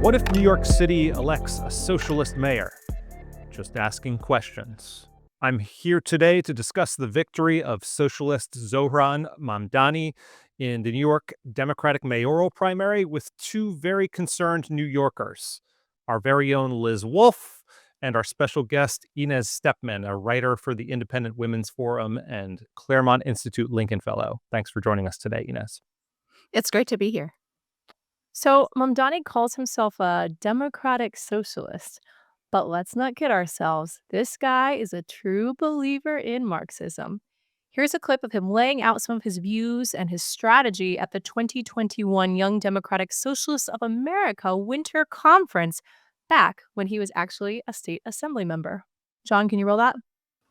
What if New York City elects a socialist mayor? Just asking questions. I'm here today to discuss the victory of socialist Zohran Mamdani in the New York Democratic mayoral primary with two very concerned New Yorkers, our very own Liz Wolfe and our special guest Inez Stepman, a writer for the Independent Women's Forum and Claremont Institute Lincoln Fellow. Thanks for joining us today, Inez. It's great to be here. So Mamdani calls himself a democratic socialist. But let's not kid ourselves. This guy is a true believer in Marxism. Here's a clip of him laying out some of his views and his strategy at the 2021 Young Democratic Socialists of America Winter Conference, back when he was actually a state assembly member. John, can you roll that?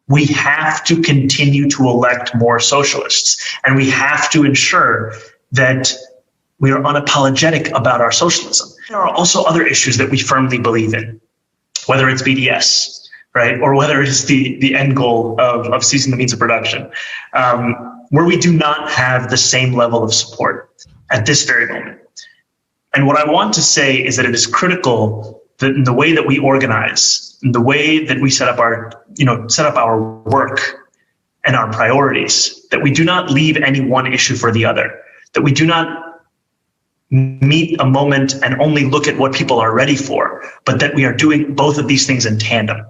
We have to continue to elect more socialists, and we have to ensure that we are unapologetic about our socialism. There are also other issues that we firmly believe in, whether it's BDS, right, or whether it's the end goal of ceasing the means of production, where we do not have the same level of support at this very moment. And what I want to say is that it is critical that in the way that we organize, in the way that we set up our work and our priorities, that we do not leave any one issue for the other, that we do not meet a moment and only look at what people are ready for, but that we are doing both of these things in tandem.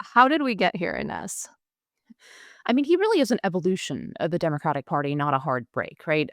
How did we get here, Inez? I mean, he really is an evolution of the Democratic Party, not a hard break, right?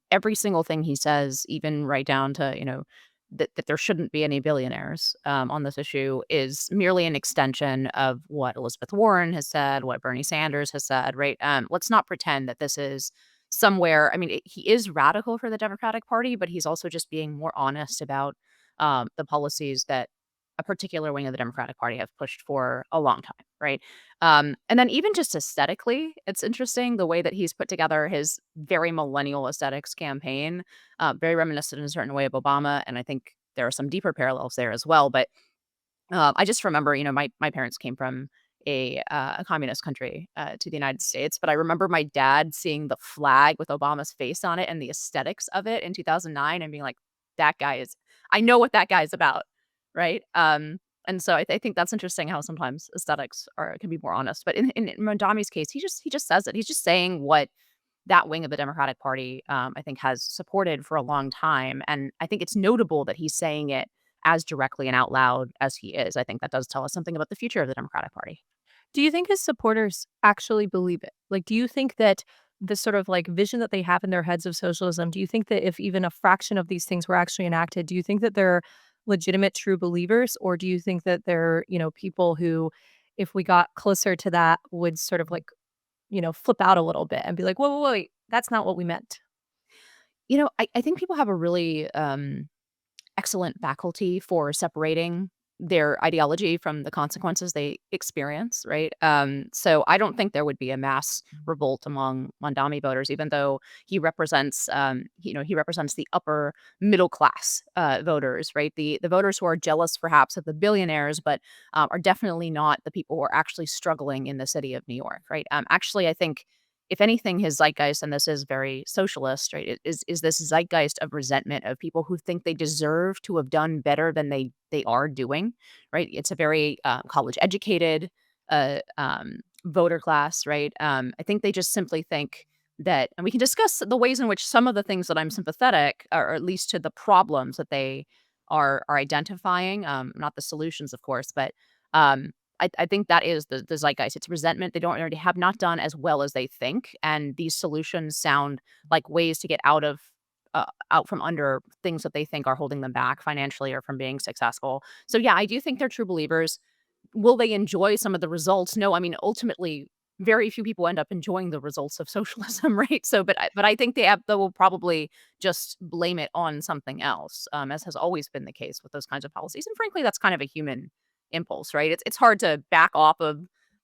Every single thing he says, even right down to, that there shouldn't be any billionaires on this issue, is merely an extension of what Elizabeth Warren has said, what Bernie Sanders has said, right? Let's not pretend that this is somewhere. I mean, he is radical for the Democratic Party, but he's also just being more honest about the policies that a particular wing of the Democratic Party have pushed for a long time, right? And then even just aesthetically, it's interesting the way that he's put together his very millennial aesthetics campaign, very reminiscent in a certain way of Obama. And I think there are some deeper parallels there as well. But I just remember, my parents came from a communist country to the United States. But I remember my dad seeing the flag with Obama's face on it and the aesthetics of it in 2009 and being like, I know what that guy's about, right? And so I think that's interesting how sometimes aesthetics can be more honest. But in Mamdani's case, he just says it. He's just saying what that wing of the Democratic Party, I think, has supported for a long time. And I think it's notable that he's saying it as directly and out loud as he is. I think that does tell us something about the future of the Democratic Party. Do you think his supporters actually believe it? Like, do you think that the sort of vision that they have in their heads of socialism, do you think that if even a fraction of these things were actually enacted, do you think that they're legitimate, true believers? Or do you think that they're, people who, if we got closer to that, would sort of flip out a little bit and be like, whoa, wait, that's not what we meant? I think people have a really excellent faculty for separating their ideology from the consequences they experience, right? So I don't think there would be a mass revolt among Mamdani voters, even though he represents, he represents the upper middle class voters, right? The voters who are jealous, perhaps, of the billionaires, but are definitely not the people who are actually struggling in the city of New York, right? Actually, I think, if anything, his zeitgeist, and this is very socialist, right, is this zeitgeist of resentment of people who think they deserve to have done better than they are doing, right? It's a very college-educated voter class, right? I think they just simply think that, and we can discuss the ways in which some of the things that I'm sympathetic, or at least to the problems that they are identifying, not the solutions, of course, but I think that is the zeitgeist. It's resentment. They have not done as well as they think, and these solutions sound like ways to get out from under things that they think are holding them back financially or from being successful. So yeah, I do think they're true believers. Will they enjoy some of the results? No, I mean, ultimately, very few people end up enjoying the results of socialism, right? So, but I think they will probably just blame it on something else, as has always been the case with those kinds of policies. And frankly, that's kind of a human impulse, right? It's hard to back off of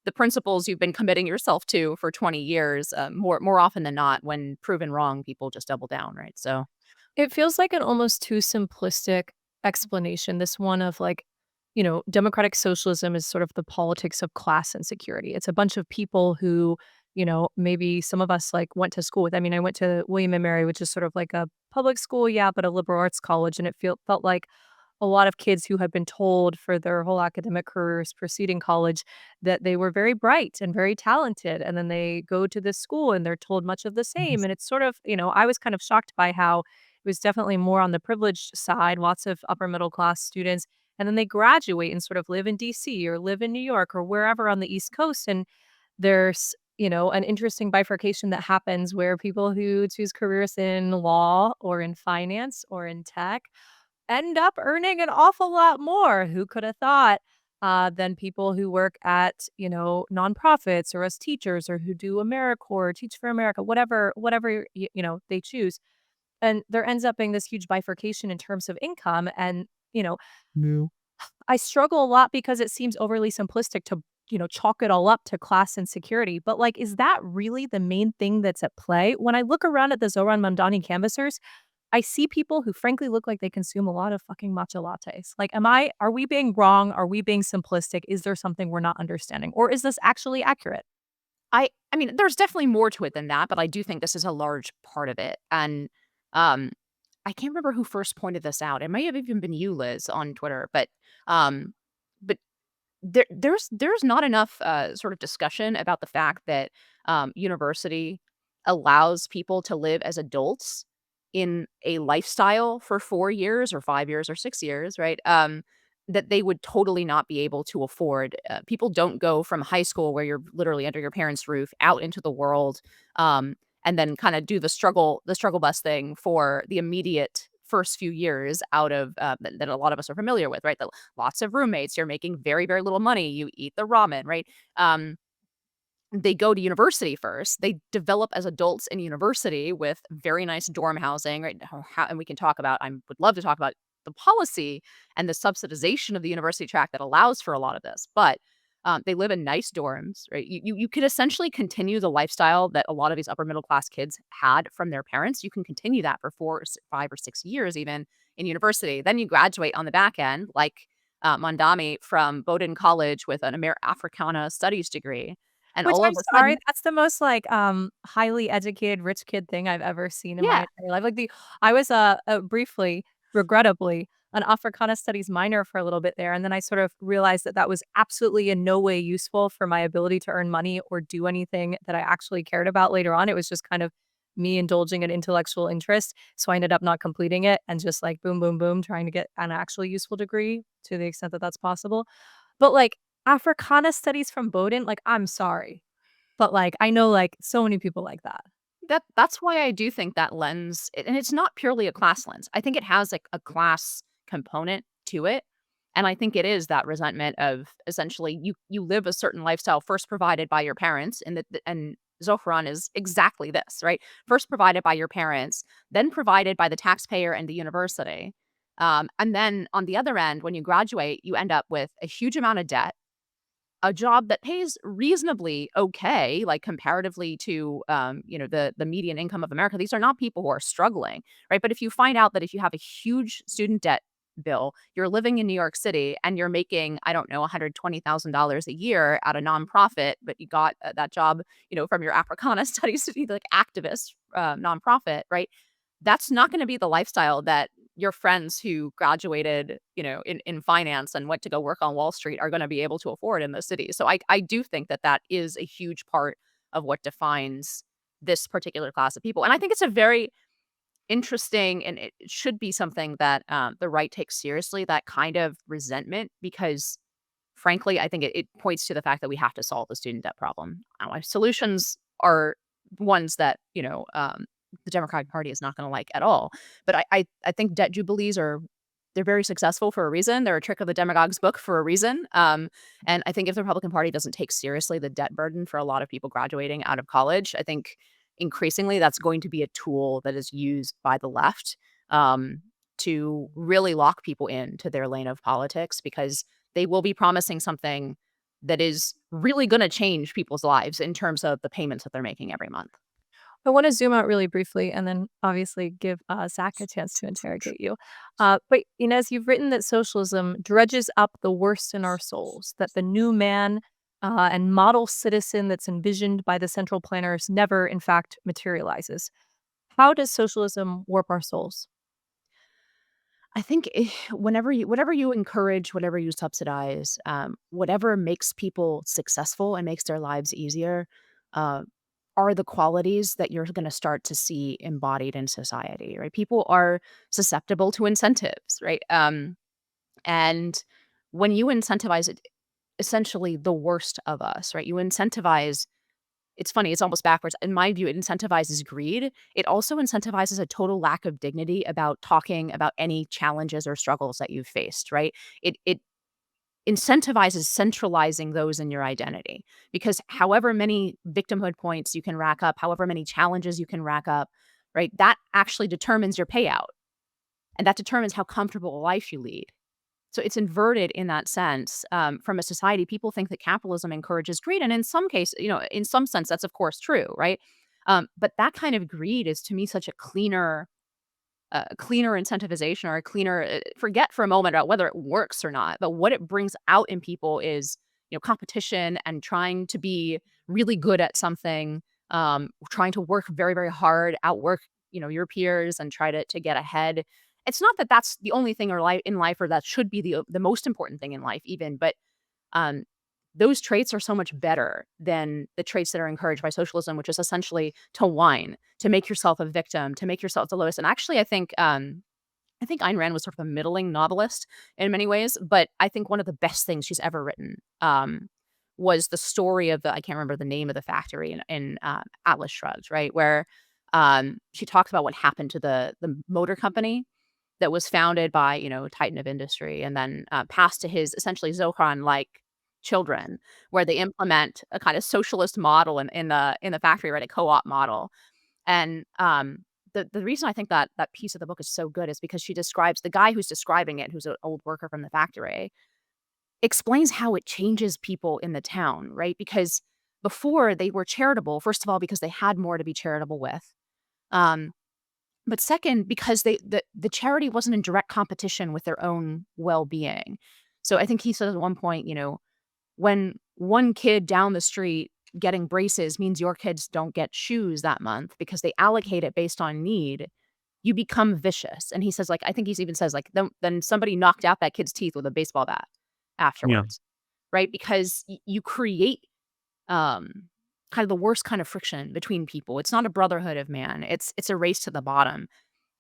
the principles you've been committing yourself to for 20 years. More often than not, when proven wrong, people just double down, right? So it feels like an almost too simplistic explanation. This one of democratic socialism is sort of the politics of class insecurity. It's a bunch of people who, maybe some of us like went to school with. I mean, I went to William and Mary, which is sort of like a public school, yeah, but a liberal arts college, and it felt like a lot of kids who had been told for their whole academic careers preceding college that they were very bright and very talented, and then they go to this school and they're told much of the same, and it's sort of, I was kind of shocked by how it was definitely more on the privileged side, lots of upper middle class students, and then they graduate and sort of live in DC or live in New York or wherever on the East Coast, and there's, an interesting bifurcation that happens where people who choose careers in law or in finance or in tech end up earning an awful lot more. Who could have thought? Than people who work at, nonprofits or as teachers or who do AmeriCorps, Teach for America, whatever they choose. And there ends up being this huge bifurcation in terms of income. And, I struggle a lot because it seems overly simplistic to, chalk it all up to class insecurity. But like, is that really the main thing that's at play? When I look around at the Zohran Mamdani canvassers, I see people who frankly look like they consume a lot of fucking matcha lattes. Like, are we being wrong? Are we being simplistic? Is there something we're not understanding? Or is this actually accurate? I mean, there's definitely more to it than that, but I do think this is a large part of it. And um, I can't remember who first pointed this out. It may have even been you, Liz, on Twitter, um, but there's not enough sort of discussion about the fact that university allows people to live as adults in a lifestyle for 4 years or 5 years or 6 years, right? That they would totally not be able to afford. People don't go from high school where you're literally under your parents' roof out into the world, and then kind of do the struggle bus thing for the immediate first few years out of that a lot of us are familiar with, right? Lots of roommates, you're making very, very little money, you eat the ramen, right? Um, they go to university first. They develop as adults in university with very nice dorm housing, right? And we can talk about, I would love to talk about the policy and the subsidization of the university tract that allows for a lot of this. But they live in nice dorms, right? You could essentially continue the lifestyle that a lot of these upper middle class kids had from their parents. You can continue that for 5 or 6 years even in university. Then you graduate on the back end, like Mondami from Bowdoin College with an Africana Studies degree. And Which all I'm of a sorry, sudden, that's the most, like, highly educated rich kid thing I've ever seen in my yeah, entire life. Like, I was, briefly, regrettably, an Africana Studies minor for a little bit there, and then I sort of realized that that was absolutely in no way useful for my ability to earn money or do anything that I actually cared about later on. It was just kind of me indulging in intellectual interest, so I ended up not completing it and just, like, boom, boom, boom, trying to get an actually useful degree to the extent that that's possible. But, like, Africana Studies from Bowdoin, like, I'm sorry. But, like, I know, like, so many people like that. that's why I do think that lens, and it's not purely a class lens. I think it has like a class component to it. And I think it is that resentment of essentially you live a certain lifestyle first provided by your parents, and Zohran is exactly this, right? First provided by your parents, then provided by the taxpayer and the university. And then on the other end, when you graduate, you end up with a huge amount of debt, a job that pays reasonably okay, like comparatively to, the median income of America. These are not people who are struggling, right? But if you find out that if you have a huge student debt bill, you're living in New York City and you're making, I don't know, $120,000 a year at a nonprofit, but you got that job, from your Africana Studies to be like activist nonprofit, right? That's not going to be the lifestyle that your friends who graduated, in finance and went to go work on Wall Street are going to be able to afford in the city. So I do think that that is a huge part of what defines this particular class of people. And I think it's a very interesting, and it should be something that the right takes seriously, that kind of resentment, because frankly, I think it points to the fact that we have to solve the student debt problem. Solutions are ones that, the Democratic Party is not going to like at all. But I think debt jubilees they're very successful for a reason. They're a trick of the demagogue's book for a reason. And I think if the Republican Party doesn't take seriously the debt burden for a lot of people graduating out of college, I think increasingly that's going to be a tool that is used by the left to really lock people into their lane of politics, because they will be promising something that is really going to change people's lives in terms of the payments that they're making every month. I wanna zoom out really briefly and then obviously give, Zach a chance to interrogate you. But Inez, you've written that socialism dredges up the worst in our souls, that the new man and model citizen that's envisioned by the central planners never, in fact, materializes. How does socialism warp our souls? I think whatever you encourage, whatever you subsidize, whatever makes people successful and makes their lives easier, uh, are the qualities that you're going to start to see embodied in society, right? People are susceptible to incentives, right? And when you incentivize it, essentially the worst of us, right? You incentivize it's funny, it's almost backwards. In my view, it incentivizes greed. It also incentivizes a total lack of dignity about talking about any challenges or struggles that you've faced, right? It incentivizes centralizing those in your identity because however many victimhood points you can rack up, however many challenges you can rack up, right? That actually determines your payout and that determines how comfortable a life you lead. So it's inverted in that sense. From a society, people think that capitalism encourages greed, and in some case, in some sense, that's of course true, right? But that kind of greed is to me such a cleaner incentivization or a cleaner. Forget for a moment about whether it works or not, but what it brings out in people is competition and trying to be really good at something, trying to work very very hard, outwork your peers, and try to get ahead. It's not that that's the only thing or in life, or that should be the most important thing in life, even. But um, those traits are so much better than the traits that are encouraged by socialism, which is essentially to whine, to make yourself a victim, to make yourself the lowest. And actually, I think Ayn Rand was sort of a middling novelist in many ways, but I think one of the best things she's ever written was the story of I can't remember the name of the factory in Atlas Shrugged, right? Where she talks about what happened to the motor company that was founded by, Titan of industry and then passed to his essentially Zohran-like children, where they implement a kind of socialist model in the factory, right? A co-op model. And the reason I think that piece of the book is so good is because she describes the guy who's describing it, who's an old worker from the factory, explains how it changes people in the town, right? Because before they were charitable, first of all, because they had more to be charitable with. Um, but second, because the charity wasn't in direct competition with their own well-being. So I think he says at one point, when one kid down the street getting braces means your kids don't get shoes that month because they allocate it based on need, you become vicious. And he says, like, I think he even says, like, then somebody knocked out that kid's teeth with a baseball bat Yeah. afterwards, right? Because you create um, kind of the worst kind of friction between people. It's not a brotherhood of man. It's a race to the bottom.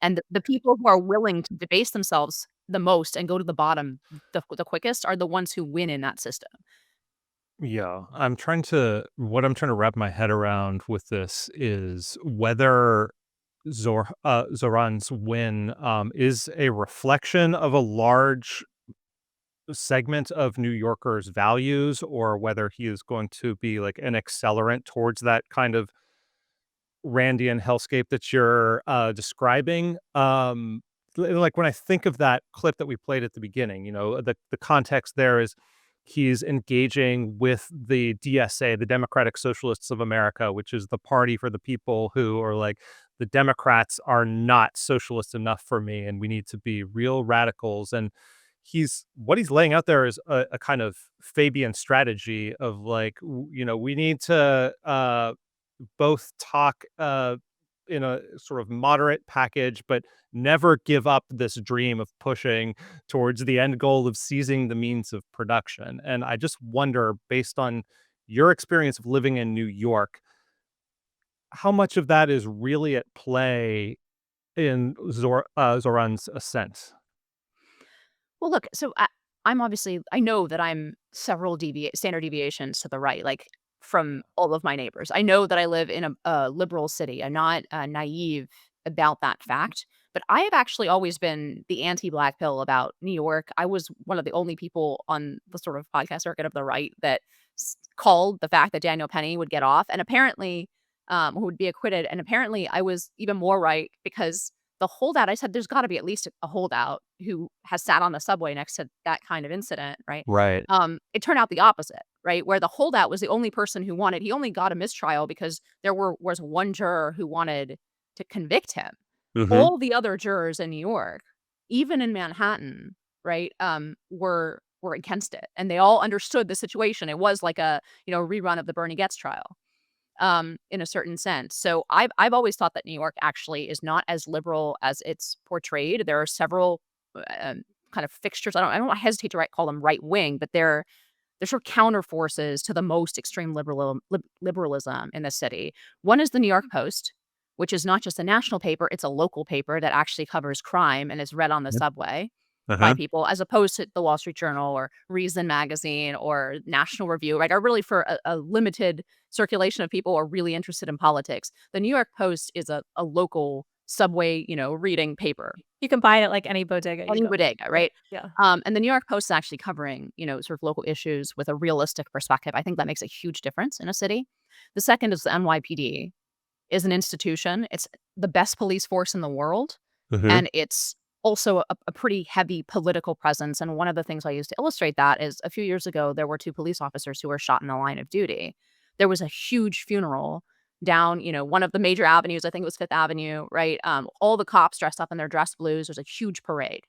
And the people who are willing to debase themselves the most and go to the bottom the quickest are the ones who win in that system. Yeah, what I'm trying to wrap my head around with this is whether Zoran's win is a reflection of a large segment of New Yorkers' values, or whether he is going to be like an accelerant towards that kind of Randian hellscape that you're describing. Like when I think of that clip that we played at the beginning, the context there is he's engaging with the DSA, the Democratic Socialists of America, which is the party for the people who are like, the Democrats are not socialist enough for me, and we need to be real radicals. And what he's laying out there is a kind of Fabian strategy of like, we need to both talk in a sort of moderate package, but never give up this dream of pushing towards the end goal of seizing the means of production. And I just wonder, based on your experience of living in New York, how much of that is really at play in Zoran's ascent? Well, look, so I know that I'm several standard deviations to the right, like from all of my neighbors. I know that I live in a liberal city. I'm not naive about that fact, but I have actually always been the anti-black pill about New York. I was one of the only people on the sort of podcast circuit of the right that called the fact that Daniel Penny would get off, and apparently, who would be acquitted. And apparently, I was even more right because the holdout, I said, there's got to be at least a holdout who has sat on the subway next to that kind of incident, right? Right. It turned out the opposite, right? Where the holdout was the only person who he only got a mistrial because was one juror who wanted to convict him. Hmm. All the other jurors in New York, even in Manhattan, right, were were against it, and they all understood the situation. It was like a, rerun of the Bernie Getz trial, in a certain sense. So I've always thought that New York actually is not as liberal as it's portrayed. There are several kind of fixtures. I don't hesitate to call them right wing, but they're sort of counter forces to the most extreme liberalism in the city. One is the New York Post, which is not just a national paper; it's a local paper that actually covers crime and is read on the Yep. subway by Uh-huh. people, as opposed to the Wall Street Journal or Reason Magazine or National Review, right? Are really for a limited circulation of people who are really interested in politics. The New York Post is a local subway, reading paper. You can buy it at like any bodega you Any go. bodega, right? Yeah. And the New York Post is actually covering, sort of local issues with a realistic perspective. I think that makes a huge difference in a city. The second is the NYPD is an institution. It's the best police force in the world, Uh-huh. and it's also a pretty heavy political presence. And one of the things I used to illustrate that is a few years ago, there were 2 police officers who were shot in the line of duty. There was a huge funeral down, one of the major avenues. I think it was Fifth Avenue, right? All the cops dressed up in their dress blues. There's a huge parade.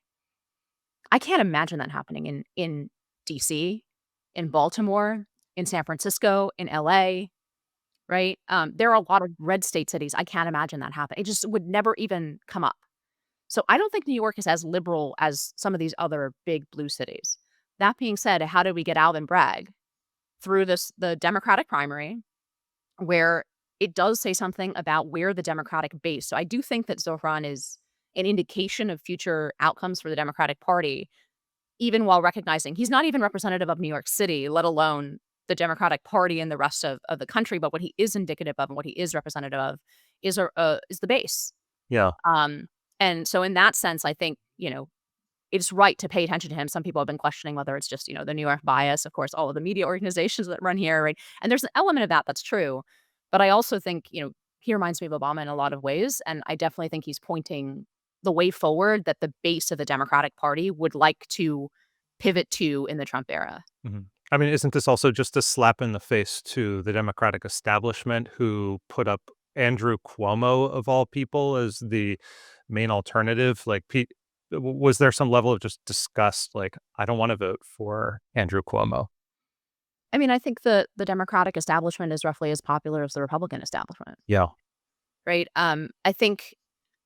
I can't imagine that happening in DC, in Baltimore, in San Francisco, in LA, right? There are a lot of red state cities. I can't imagine that happening. It just would never even come up. So I don't think New York is as liberal as some of these other big blue cities. That being said, how did we get Alvin Bragg? Through the Democratic primary, where it does say something about where the Democratic base. So I do think that Zohran is an indication of future outcomes for the Democratic Party, even while recognizing he's not even representative of New York City, let alone the Democratic Party and the rest of the country. But what he is indicative of and what he is representative of is the base. Yeah. And so in that sense, I think, it's right to pay attention to him. Some people have been questioning whether it's just, the New York bias, of course, all of the media organizations that run here, right? And there's an element of that that's true. But I also think, he reminds me of Obama in a lot of ways. And I definitely think he's pointing the way forward that the base of the Democratic Party would like to pivot to in the Trump era. Mhm. I mean, isn't this also just a slap in the face to the Democratic establishment who put up Andrew Cuomo, of all people, as the main alternative? Like, was there some level of just disgust? Like, I don't want to vote for Andrew Cuomo. I mean, I think the Democratic establishment is roughly as popular as the Republican establishment, Yeah. right? I think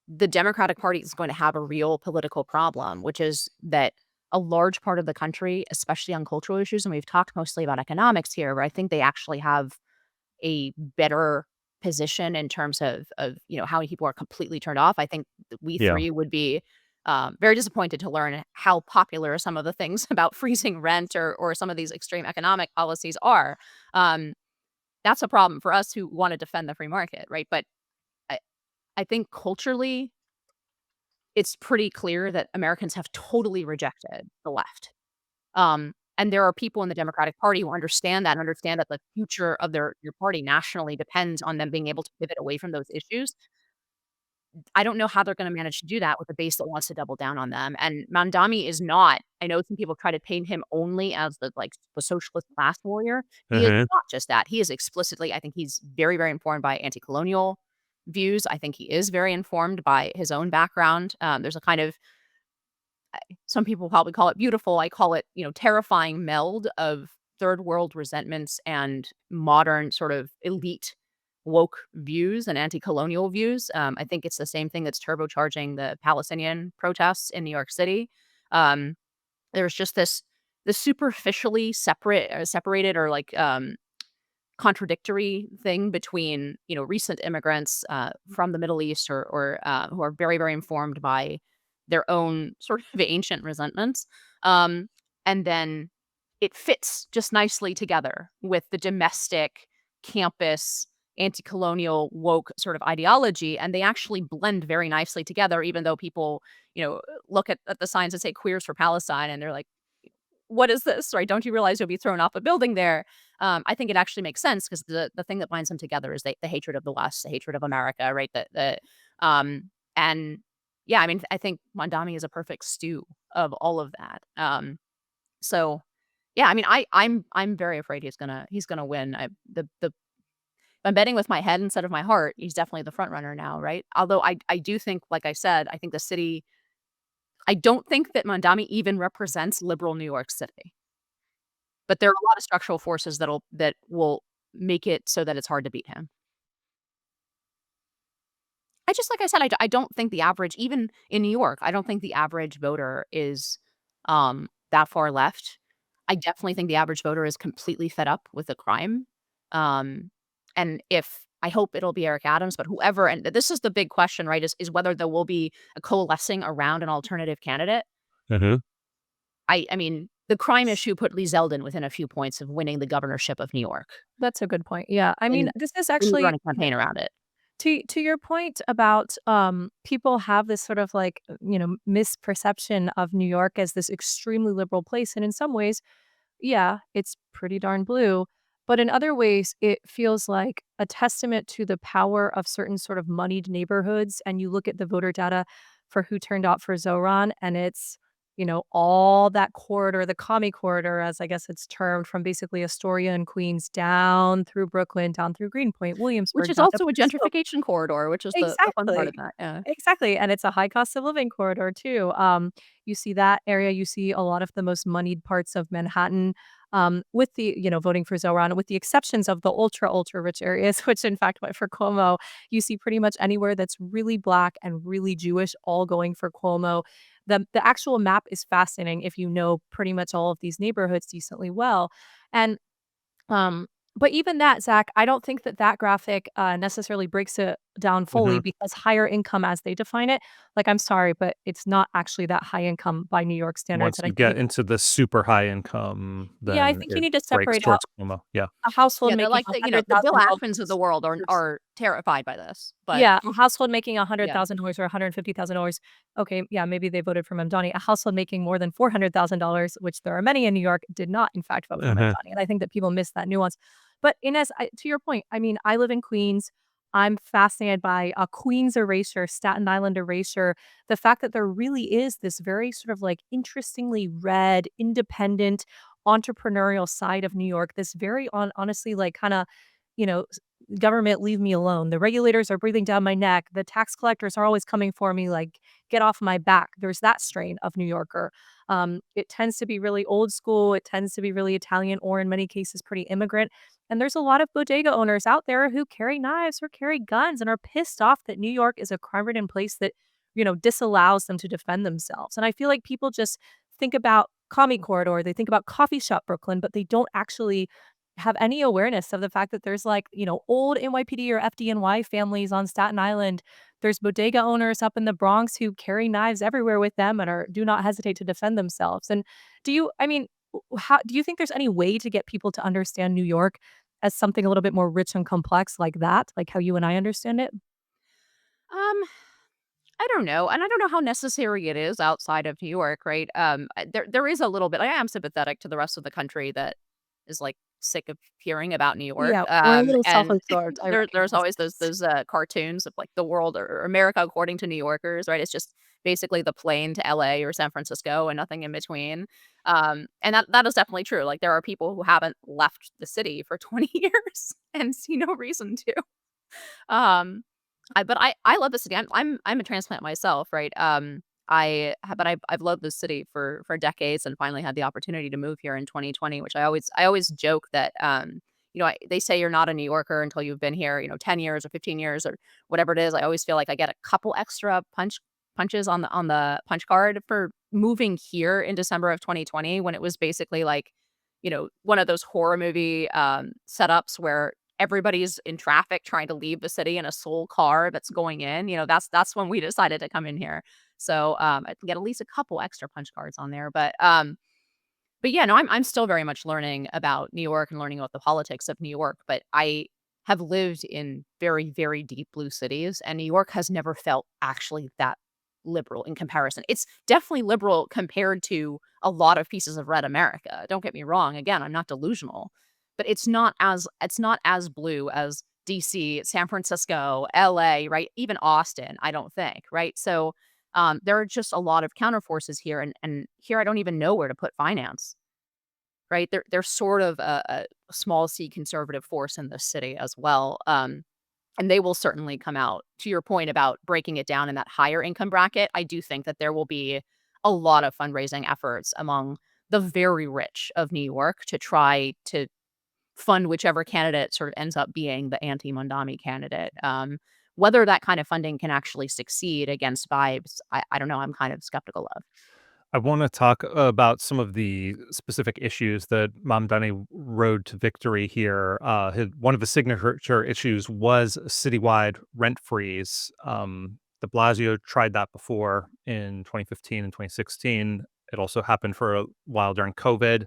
the Democratic Party is going to have a real political problem, which is that a large part of the country, especially on cultural issues, and we've talked mostly about economics here, where I think they actually have a better position in terms of how many people are completely turned off. I think that we Yeah. three would be very disappointed to learn how popular some of the things about freezing rent or some of these extreme economic policies are. Um, that's a problem for us who want to defend the free market, right? But I, I think culturally, it's pretty clear that Americans have totally rejected the left. And there are people in the Democratic Party who understand that and understand that the future of your party nationally depends on them being able to pivot away from those issues. I don't know how they're gonna manage to do that with a base that wants to double down on them. And Mamdani is not. I know some people try to paint him only as the socialist class warrior. He is Uh-huh. not just that. He is explicitly, I think he's very, very informed by anti-colonial views. I think he is very informed by his own background. There's a kind of, some people probably call it beautiful. I call it, terrifying meld of third world resentments and modern sort of elite woke views and anti-colonial views. I think it's the same thing that's turbocharging the Palestinian protests in New York City. Um, there's just this superficially separated or contradictory thing between recent immigrants from the Middle East or who are very, very informed by their own sort of ancient resentments, um, and then it fits just nicely together with the domestic campus anti-colonial woke sort of ideology, and they actually blend very nicely together. Even though people look at the signs that say queers for Palestine and they're like, what is this? Right? Don't you realize you'll be thrown off a building there? I think it actually makes sense because the thing that binds them together is the hatred of the West, the hatred of America, right? And yeah, I mean, I think Mamdani is a perfect stew of all of that. So yeah, I mean, I'm very afraid he's gonna win. I'm betting with my head instead of my heart. He's definitely the front runner now, right? Although I do think, like I said, I think the city. I don't think that Mamdani even represents liberal New York City. But there are a lot of structural forces that will make it so that it's hard to beat him. I just like I said, I don't think the average even in New York, I don't think the average voter is, that far left. I definitely think the average voter is completely fed up with the crime, um, and if I hope it'll be Eric Adams, but whoever and this is the big question, right, is whether there will be a coalescing around an alternative candidate. Hmm. I mean, the crime issue put Lee Zeldin within a few points of winning the governorship of New York, That's a good point. Yeah. I mean, and this is we need to actually run a campaign around it. to your point about people have this sort of like, misperception of New York as this extremely liberal place. And in some ways, yeah, it's pretty darn blue. But in other ways, it feels like a testament to the power of certain sort of moneyed neighborhoods. And you look at the voter data for who turned out for Zohran, and it's, all that corridor, the commie corridor, as I guess it's termed, from basically Astoria and Queens down through Brooklyn, down through Greenpoint, Which Williamsburg, is down to also a Bristol. gentrification corridor, which is the fun part Exactly. of that, yeah. Exactly, and it's a high cost of living corridor too. You see that area, you see a lot of the most moneyed parts of Manhattan, with the, voting for Zohran, with the exceptions of the ultra, ultra rich areas, which in fact went for Cuomo. You see pretty much anywhere that's really Black and really Jewish, all going for Cuomo. The actual map is fascinating if you know pretty much all of these neighborhoods decently well. And um, but even that, Zach, I don't think that that graphic, necessarily breaks it down fully Hmm. because higher income as they define it, like, I'm sorry, but it's not actually that high income by New York standards, Once and I you think get it into the super high income, yeah, I then think you it need to breaks separate out towards Cuomo. Yeah. a household Yeah, they're making like the Bill Ackmans of the $100,000. world are terrified by this, but Yeah, a household making yeah. $100,000 or $150,000. Okay, yeah, maybe they voted for Mamdani. A household making more than $400,000, which there are many in New York, did not in fact vote for Uh-huh. Mamdani, and I think that people miss that nuance. But Inez, to your point, I mean, I live in Queens. I'm fascinated by Queens erasure, Staten Island erasure, the fact that there really is this very sort of like interestingly red, independent, entrepreneurial side of New York. This very honestly, like kind of, you know, government, leave me alone. The regulators are breathing down my neck. The tax collectors are always coming for me, like, get off my back. There's that strain of New Yorker. It tends to be really old school. It tends to be really Italian or in many cases pretty immigrant. And there's a lot of bodega owners out there who carry knives or carry guns and are pissed off that New York is a crime-ridden place that, disallows them to defend themselves. And I feel like people just think about Commie Corridor, they think about coffee shop Brooklyn, but they don't actually have any awareness of the fact that there's like, old NYPD or FDNY families on Staten Island. There's bodega owners up in the Bronx who carry knives everywhere with them and do not hesitate to defend themselves. And I mean, how do you think there's any way to get people to understand New York as something a little bit more rich and complex like that, like how you and I understand it? Um, I don't know, and I don't know how necessary it is outside of New York, right? There is a little bit I am sympathetic to the rest of the country that is, like, sick of hearing about New York, Yeah, we're a little and self-absorbed. I there's recognize always this. those cartoons of, like, the world or America according to New Yorkers, right? It's just basically the plane to LA or San Francisco and nothing in between, and that is definitely true, like, there are people who haven't left the city for 20 years and see no reason to. Um, but I love the city. I'm a transplant myself, right? I've loved this city for decades and finally had the opportunity to move here in 2020, which I always joke that they say you're not a New Yorker until you've been here, 10 years or 15 years or whatever it is. I always feel like I get a couple extra punches on the punch card for moving here in December of 2020 when it was basically like, one of those horror movie setups where everybody's in traffic trying to leave the city in a sole car that's going in, that's when we decided to come in here. So, I get at least a couple extra punch cards on there, but yeah, no, I'm still very much learning about New York and learning about the politics of New York, but I have lived in very, very deep blue cities, and New York has never felt actually that liberal in comparison. It's definitely liberal compared to a lot of pieces of red America. Don't get me wrong. Again, I'm not delusional, but it's not as blue as DC, San Francisco, LA, right? Even Austin, I don't think, right? So there are just a lot of counterforces here, and here I don't even know where to put finance, right? They're sort of a small c conservative force in this city as well, and they will certainly come out. To your point about breaking it down in that higher income bracket, I do think that there will be a lot of fundraising efforts among the very rich of New York to try to fund whichever candidate sort of ends up being the anti-Mamdani candidate. Whether that kind of funding can actually succeed against vibes, I don't know. I'm kind of skeptical of. I want to talk about some of the specific issues that Mamdani rode to victory here. One of the signature issues was citywide rent freeze. De Blasio tried that before in 2015 and 2016. It also happened for a while during COVID.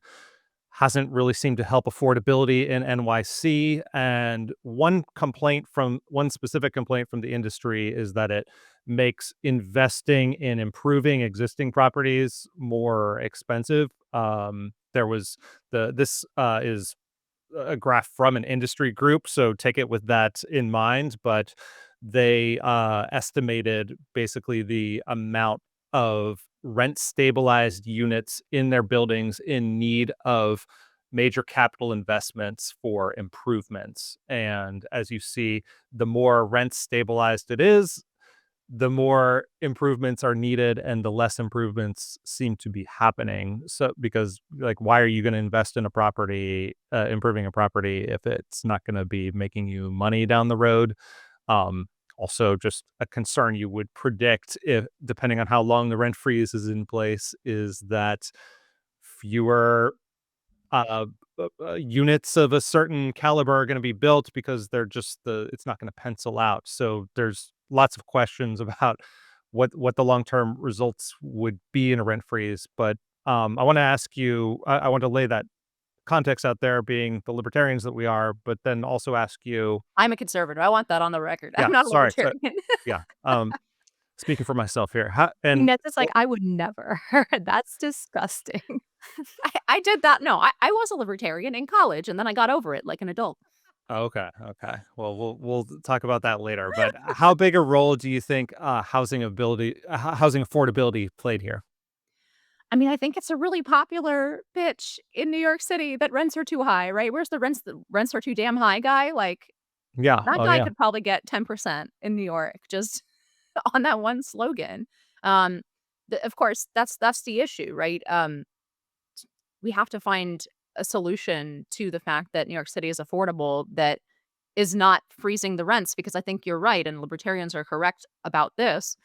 Hasn't really seemed to help affordability in NYC. And one specific complaint from the industry is that it makes investing in improving existing properties more expensive. There was this is a graph from an industry group, so take it with that in mind. But they estimated basically the amount of rent stabilized units in their buildings in need of major capital investments for improvements. And as you see, the more rent stabilized it is, the more improvements are needed and the less improvements seem to be happening. So, because like, why are you going to invest in a property, improving a property, if it's not going to be making you money down the road? Um, Also, just a concern you would predict, if depending on how long the rent freeze is in place, is that fewer uh, units of a certain caliber are going to be built because it's not going to pencil out. So there's lots of questions about what the long term results would be in a rent freeze. But I want to ask you, I want to lay that context out there, being the libertarians that we are, but then also ask you. I'm a conservative. I want that on the record. Yeah, I'm not a sorry. So, libertarian. yeah. Speaking for myself here. And Inez is like, I would never. That's disgusting. I did that. No, I was a libertarian in college, and then I got over it like an adult. oh, okay, okay. Well, we'll talk about that later. But how big a role do you think housing affordability played here? I mean, I think it's a really popular pitch in New York City that rents are too high, right? Where's the rents? The rents are too damn high guy. Like, Yeah. that Oh, guy yeah. could probably get 10% in New York just on that one slogan. Um, of course, that's the issue, right? We have to find a solution to the fact that New York City is affordable that is not freezing the rents, because I think you're right, and libertarians are correct about this.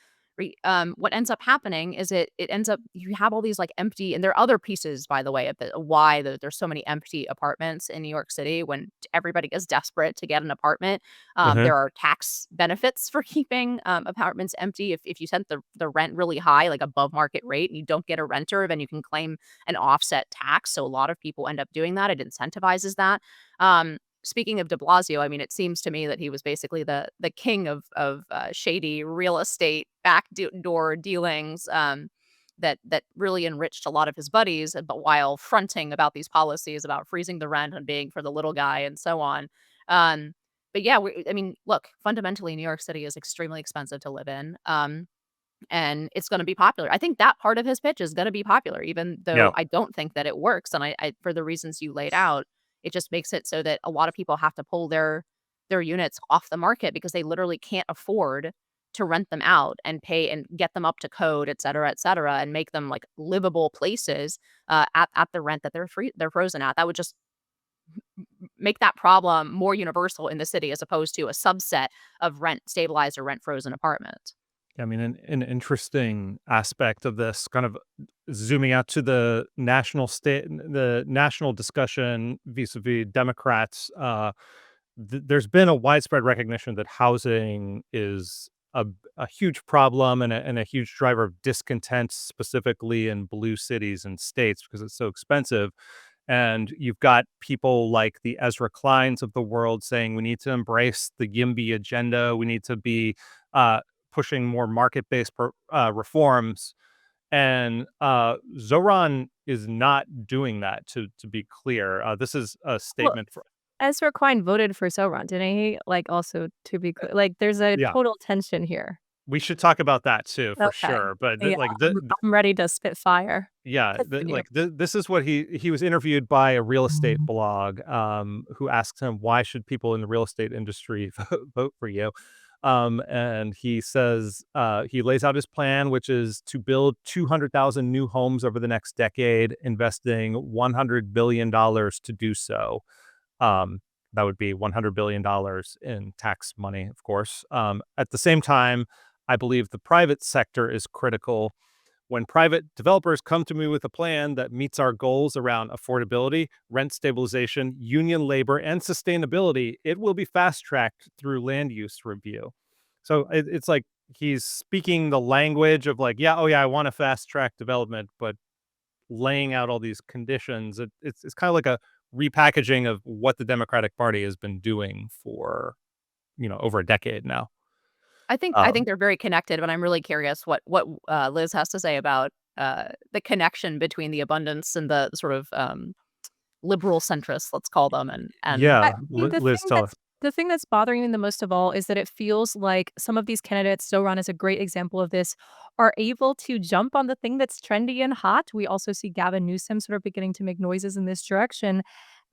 What ends up happening is it ends up, you have all these like empty, and there are other pieces, by the way, of why there's so many empty apartments in New York City when everybody is desperate to get an apartment. Hmm. There are tax benefits for keeping apartments empty. If you set the rent really high, like above market rate, and you don't get a renter, then you can claim an offset tax. So a lot of people end up doing that. It incentivizes that. Speaking of de Blasio, I mean, it seems to me that he was basically the king of shady real estate backdoor dealings, that really enriched a lot of his buddies, but while fronting about these policies about freezing the rent and being for the little guy and so on. Um, but yeah, I mean, look, fundamentally, New York City is extremely expensive to live in. And it's going to be popular. I think that part of his pitch is going to be popular, even Yeah. though I don't think that it works. And I for the reasons you laid out, it just makes it so that a lot of people have to pull their units off the market because they literally can't afford to rent them out and pay and get them up to code, et cetera, and make them like livable places at the rent that they're frozen at. That would just make that problem more universal in the city as opposed to a subset of rent stabilized or rent frozen apartments. I mean, an interesting aspect of this, kind of zooming out to the national discussion vis-a-vis Democrats. There's been a widespread recognition that housing is a huge problem and a huge driver of discontent, specifically in blue cities and states, because it's so expensive. And you've got people like the Ezra Kleins of the world saying we need to embrace the YIMBY agenda. We need to be uh, pushing more market-based reforms. And Zohran is not doing that. To be clear, this is a Well, statement for. Ezra Klein voted for Zohran, didn't he? Like, also to be clear, like, there's a Yeah, total tension here. we should talk about that too, for Okay. sure. But Yeah, I'm ready to spit fire. yeah, Continue. this is what he was interviewed by a real estate blog, who asked him, why should people in the real estate industry vote for you? And he says he lays out his plan, which is to build 200,000 new homes over the next decade, investing $100 billion to do so. Um, that would be $100 billion in tax money, of course. At the same time, I believe the private sector is critical. When private developers come to me with a plan that meets our goals around affordability, rent stabilization, union labor, and sustainability, it will be fast tracked through land use review. So it's like he's speaking the language of like, yeah, oh yeah, I want a fast track development, but laying out all these conditions. It's kind of like a repackaging of what the Democratic Party has been doing for over a decade now. I think they're very connected, but I'm really curious what Liz has to say about the connection between the abundance and the sort of liberal centrists, let's call them, and I Yeah, mean, Liz, tell us. the thing that's bothering me the most of all is that it feels like some of these candidates, Zohran is a great example of this, are able to jump on the thing that's trendy and hot. We also see Gavin Newsom sort of beginning to make noises in this direction.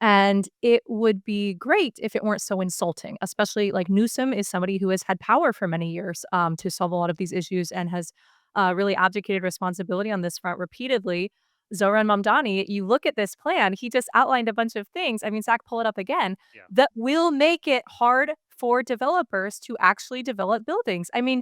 And it would be great if it weren't so insulting, especially like Newsom is somebody who has had power for many years to solve a lot of these issues and has really abdicated responsibility on this front repeatedly. Zohran Mamdani, you look at this plan, he just outlined a bunch of things. I mean, Zach, pull it up again, Yeah. that will make it hard for developers to actually develop buildings. I mean,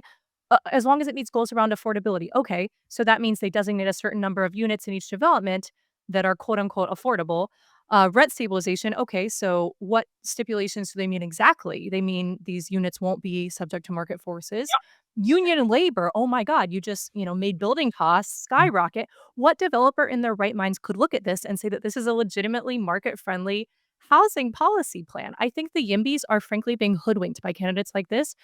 as long as it meets goals around affordability. Okay, so that means they designate a certain number of units in each development that are quote unquote affordable. Rent stabilization. Okay, so what stipulations do they mean exactly? They mean these units won't be subject to market forces. Union and labor. Oh my God, you just made building costs skyrocket. What developer in their right minds could look at this and say that this is a legitimately market friendly housing policy plan? I think the YIMBYs are frankly being hoodwinked by candidates like this.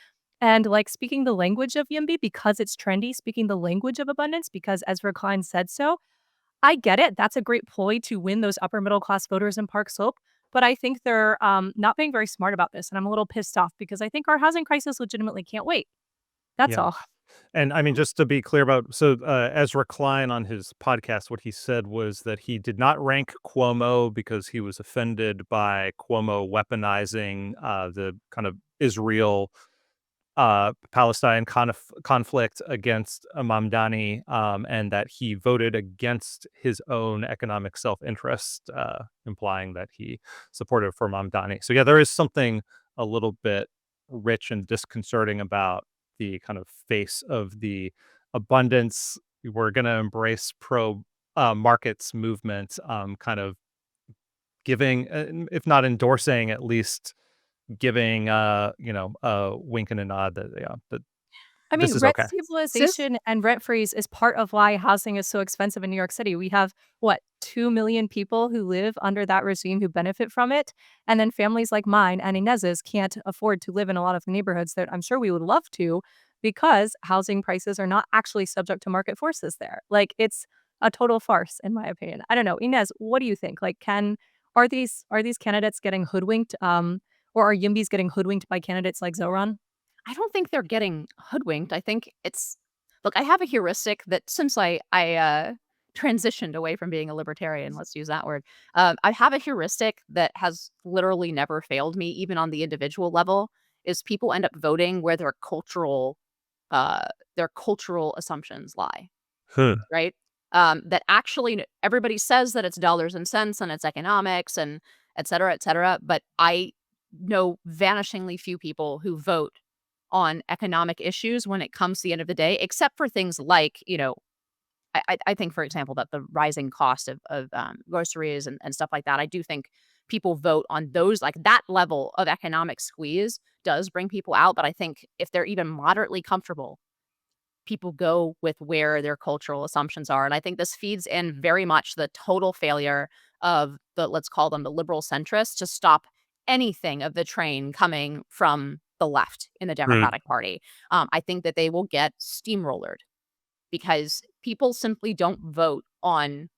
And like speaking the language of YIMBY because it's trendy, speaking the language of abundance because Ezra Klein said so. I get it. That's a great ploy to win those upper middle class voters in Park Slope. But I think they're not being very smart about this. And I'm a little pissed off because I think our housing crisis legitimately can't wait. That's Yeah. all. And I mean, just to be clear about, so Ezra Klein on his podcast, what he said was that he did not rank Cuomo because he was offended by Cuomo weaponizing the kind of Israel Palestine conflict against Mamdani, and that he voted against his own economic self-interest, implying that he supported for Mamdani. So yeah, there is something a little bit rich and disconcerting about the kind of face of the abundance. We're going to embrace pro markets movement, kind of giving, if not endorsing, at least giving a wink and a nod that that I this mean, is rent okay. stabilization and rent freeze is part of why housing is so expensive in New York City. We have, what, 2 million people who live under that regime who benefit from it. And then families like mine and Inez's can't afford to live in a lot of the neighborhoods that I'm sure we would love to because housing prices are not actually subject to market forces there. Like, it's a total farce, in my opinion. I don't know. Inez, what do you think? Like, are these candidates getting hoodwinked? Or are YIMBYs getting hoodwinked by candidates like Zohran? I don't think they're getting hoodwinked. I think it's look, I have a heuristic that since I transitioned away from being a libertarian, let's use that word. I have a heuristic that has literally never failed me, even on the individual level, is people end up voting where uh their cultural assumptions lie, Huh. right? That actually everybody says that it's dollars and cents and it's economics and et cetera, but I know vanishingly few people who vote on economic issues when it comes to the end of the day, except for things like, I think, for example, that the rising cost of groceries and stuff like that. I do think people vote on those, like that level of economic squeeze does bring people out. But I think if they're even moderately comfortable, people go with where their cultural assumptions are. And I think this feeds in very much the total failure of let's call them the liberal centrists to stop anything of the train coming from the left in the Right. Democratic Party. I think that they will get steamrollered because people simply don't vote on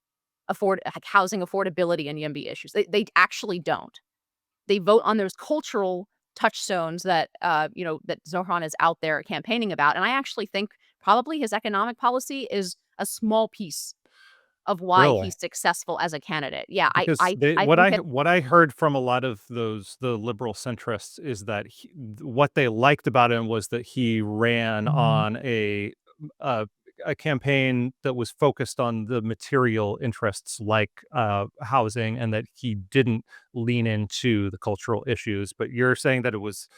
housing affordability and YIMBY issues. They actually don't. They vote on those cultural touchstones that that Zohran is out there campaigning about. And I actually think probably his economic policy is a small piece of why Really? he's successful as a candidate. Yeah, Because I think that what I heard from a lot of the liberal centrists is that what they liked about him was that he ran on a a campaign that was focused on the material interests like housing, and that he didn't lean into the cultural issues. But you're saying that it was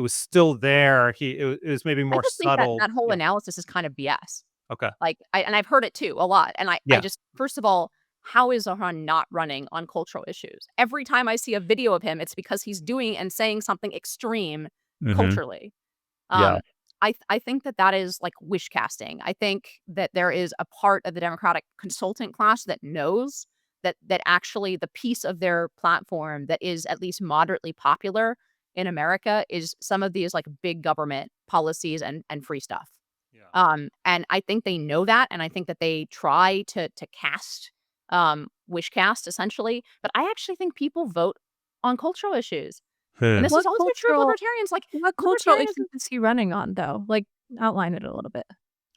still there. It was maybe I more just think that subtle. that whole Yeah. analysis is kind of BS. Okay. Like, and I've heard it too a lot. And I Yeah. just, first of all, how is Zohran not running on cultural issues? Every time I see a video of him, it's because he's doing and saying something extreme Hmm. culturally. Yeah. Um, I think that that is like wish casting. I think that there is a part of the Democratic consultant class that knows that actually the piece of their platform that is at least moderately popular in America is some of these like big government policies and free stuff. Yeah. And I think they know that, and I think that they try to cast, wish cast essentially. But I actually think people vote on cultural issues, and Hmm. this is What also true of cultural libertarians. Like what cultural libertarianism, issues is he running on, though? Like, outline it a little bit.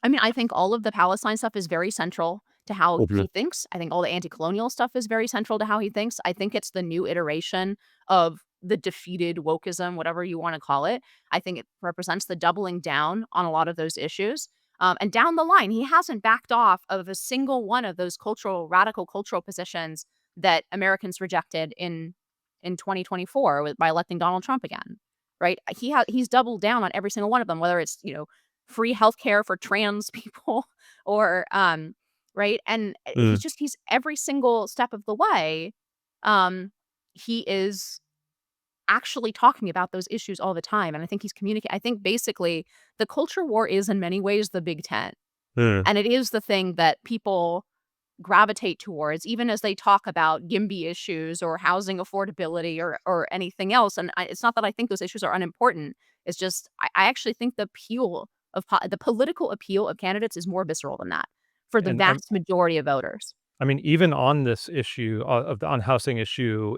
I mean, I think all of the Palestine stuff is very central to how Mhm. he thinks. I think all the anti-colonial stuff is very central to how he thinks. I think it's the new iteration of the defeated wokeism, whatever you want to call it. I think it represents the doubling down on a lot of those issues. And down the line, he hasn't backed off of a single one of those radical cultural positions that Americans rejected in 2024 by electing Donald Trump again. Right? He's doubled down on every single one of them, whether it's free healthcare for trans people or right, and Mm. he's every single step of the way, um he is actually talking about those issues all the time, and I think he's communicating. I think basically the culture war is in many ways the big tent, Mm. and it is the thing that people gravitate towards even as they talk about YIMBY issues or housing affordability or anything else. And it's not that I think those issues are unimportant. It's just I actually think the appeal of the political appeal of candidates is more visceral than that for the And vast majority of voters. I mean, even on this issue of the on housing issue,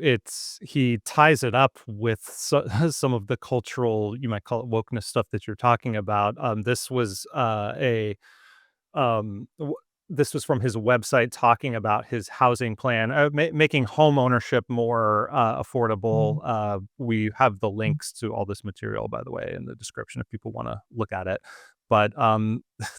he ties it up with some of the cultural, you might call it wokeness stuff that you're talking about. This was a w this was from his website talking about his housing plan, making home ownership more, affordable. We have the links to all this material, by the way, in the description if people wanna look at it. But,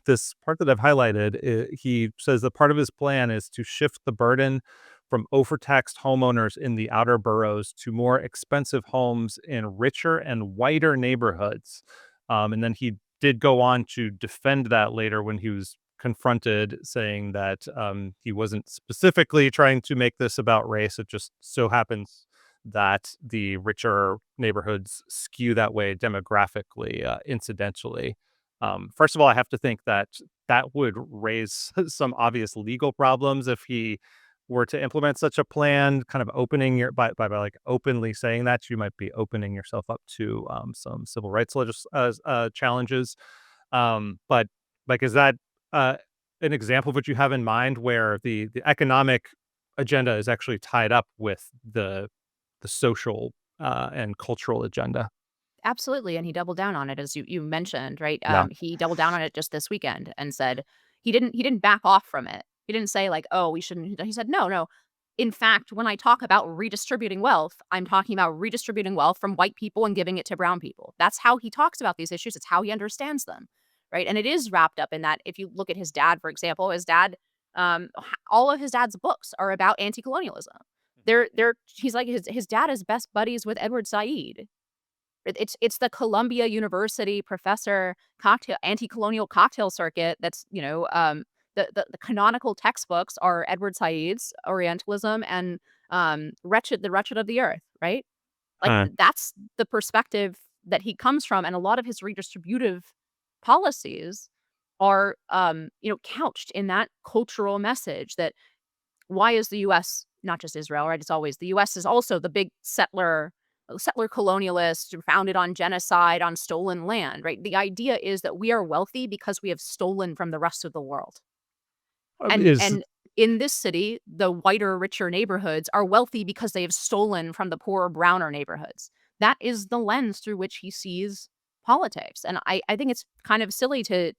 this part that I've highlighted, he says that part of his plan is to shift the burden from overtaxed homeowners in the outer boroughs to more expensive homes in richer and whiter neighborhoods. And then he did go on to defend that later when he was confronted, saying that he wasn't specifically trying to make this about race. It just so happens that the richer neighborhoods skew that way demographically, incidentally. First of all, I have to think that that would raise some obvious legal problems if he were to implement such a plan, kind of opening by like openly saying that you might be opening yourself up to some civil rights challenges. But like, is that uh, an example of what you have in mind where the economic agenda is actually tied up with the social and cultural agenda? Absolutely, and he doubled down on it, as you mentioned, right? Yeah. He doubled down on it just this weekend and said he didn't back off from it. He didn't say like, "Oh, we shouldn't." He said, "No, no. In fact, when I talk about redistributing wealth, I'm talking about redistributing wealth from white people and giving it to brown people." That's how he talks about these issues. It's how he understands them, right? And it is wrapped up in that. If you look at his dad, for example, his dad, all of his dad's books are about anti-colonialism. He's like his dad is best buddies with Edward Said. It's the Columbia University professor cocktail anti-colonial cocktail circuit that's, the canonical textbooks are Edward Said's Orientalism and, The Wretched of the Earth, right? Like, Huh. that's the perspective that he comes from, and a lot of his redistributive policies are, couched in that cultural message that why is the US not just Israel, right? It's always the US is also the big settler colonialist founded on genocide on stolen land, right? The idea is that we are wealthy because we have stolen from the rest of the world. And Is and in this city, the whiter, richer neighborhoods are wealthy because they have stolen from the poorer, browner neighborhoods. That is the lens through which he sees politics. And I think it's kind of silly to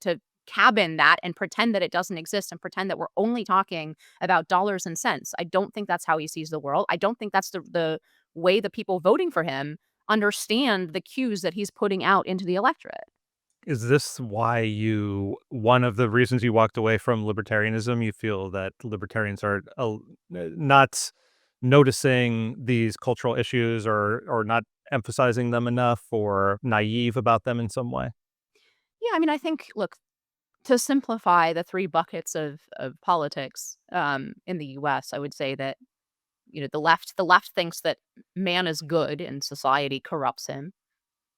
cabin that and pretend that it doesn't exist and pretend that we're only talking about dollars and cents. I don't think that's how he sees the world. I don't think that's the way the people voting for him understand the cues that he's putting out into the electorate. Is this why one of the reasons you walked away from libertarianism? You feel that libertarians are not noticing these cultural issues or not emphasizing them enough or naive about them in some way? Yeah, I mean, I think, look, to simplify the three buckets of politics in the U.S., I would say that the left thinks that man is good and society corrupts him.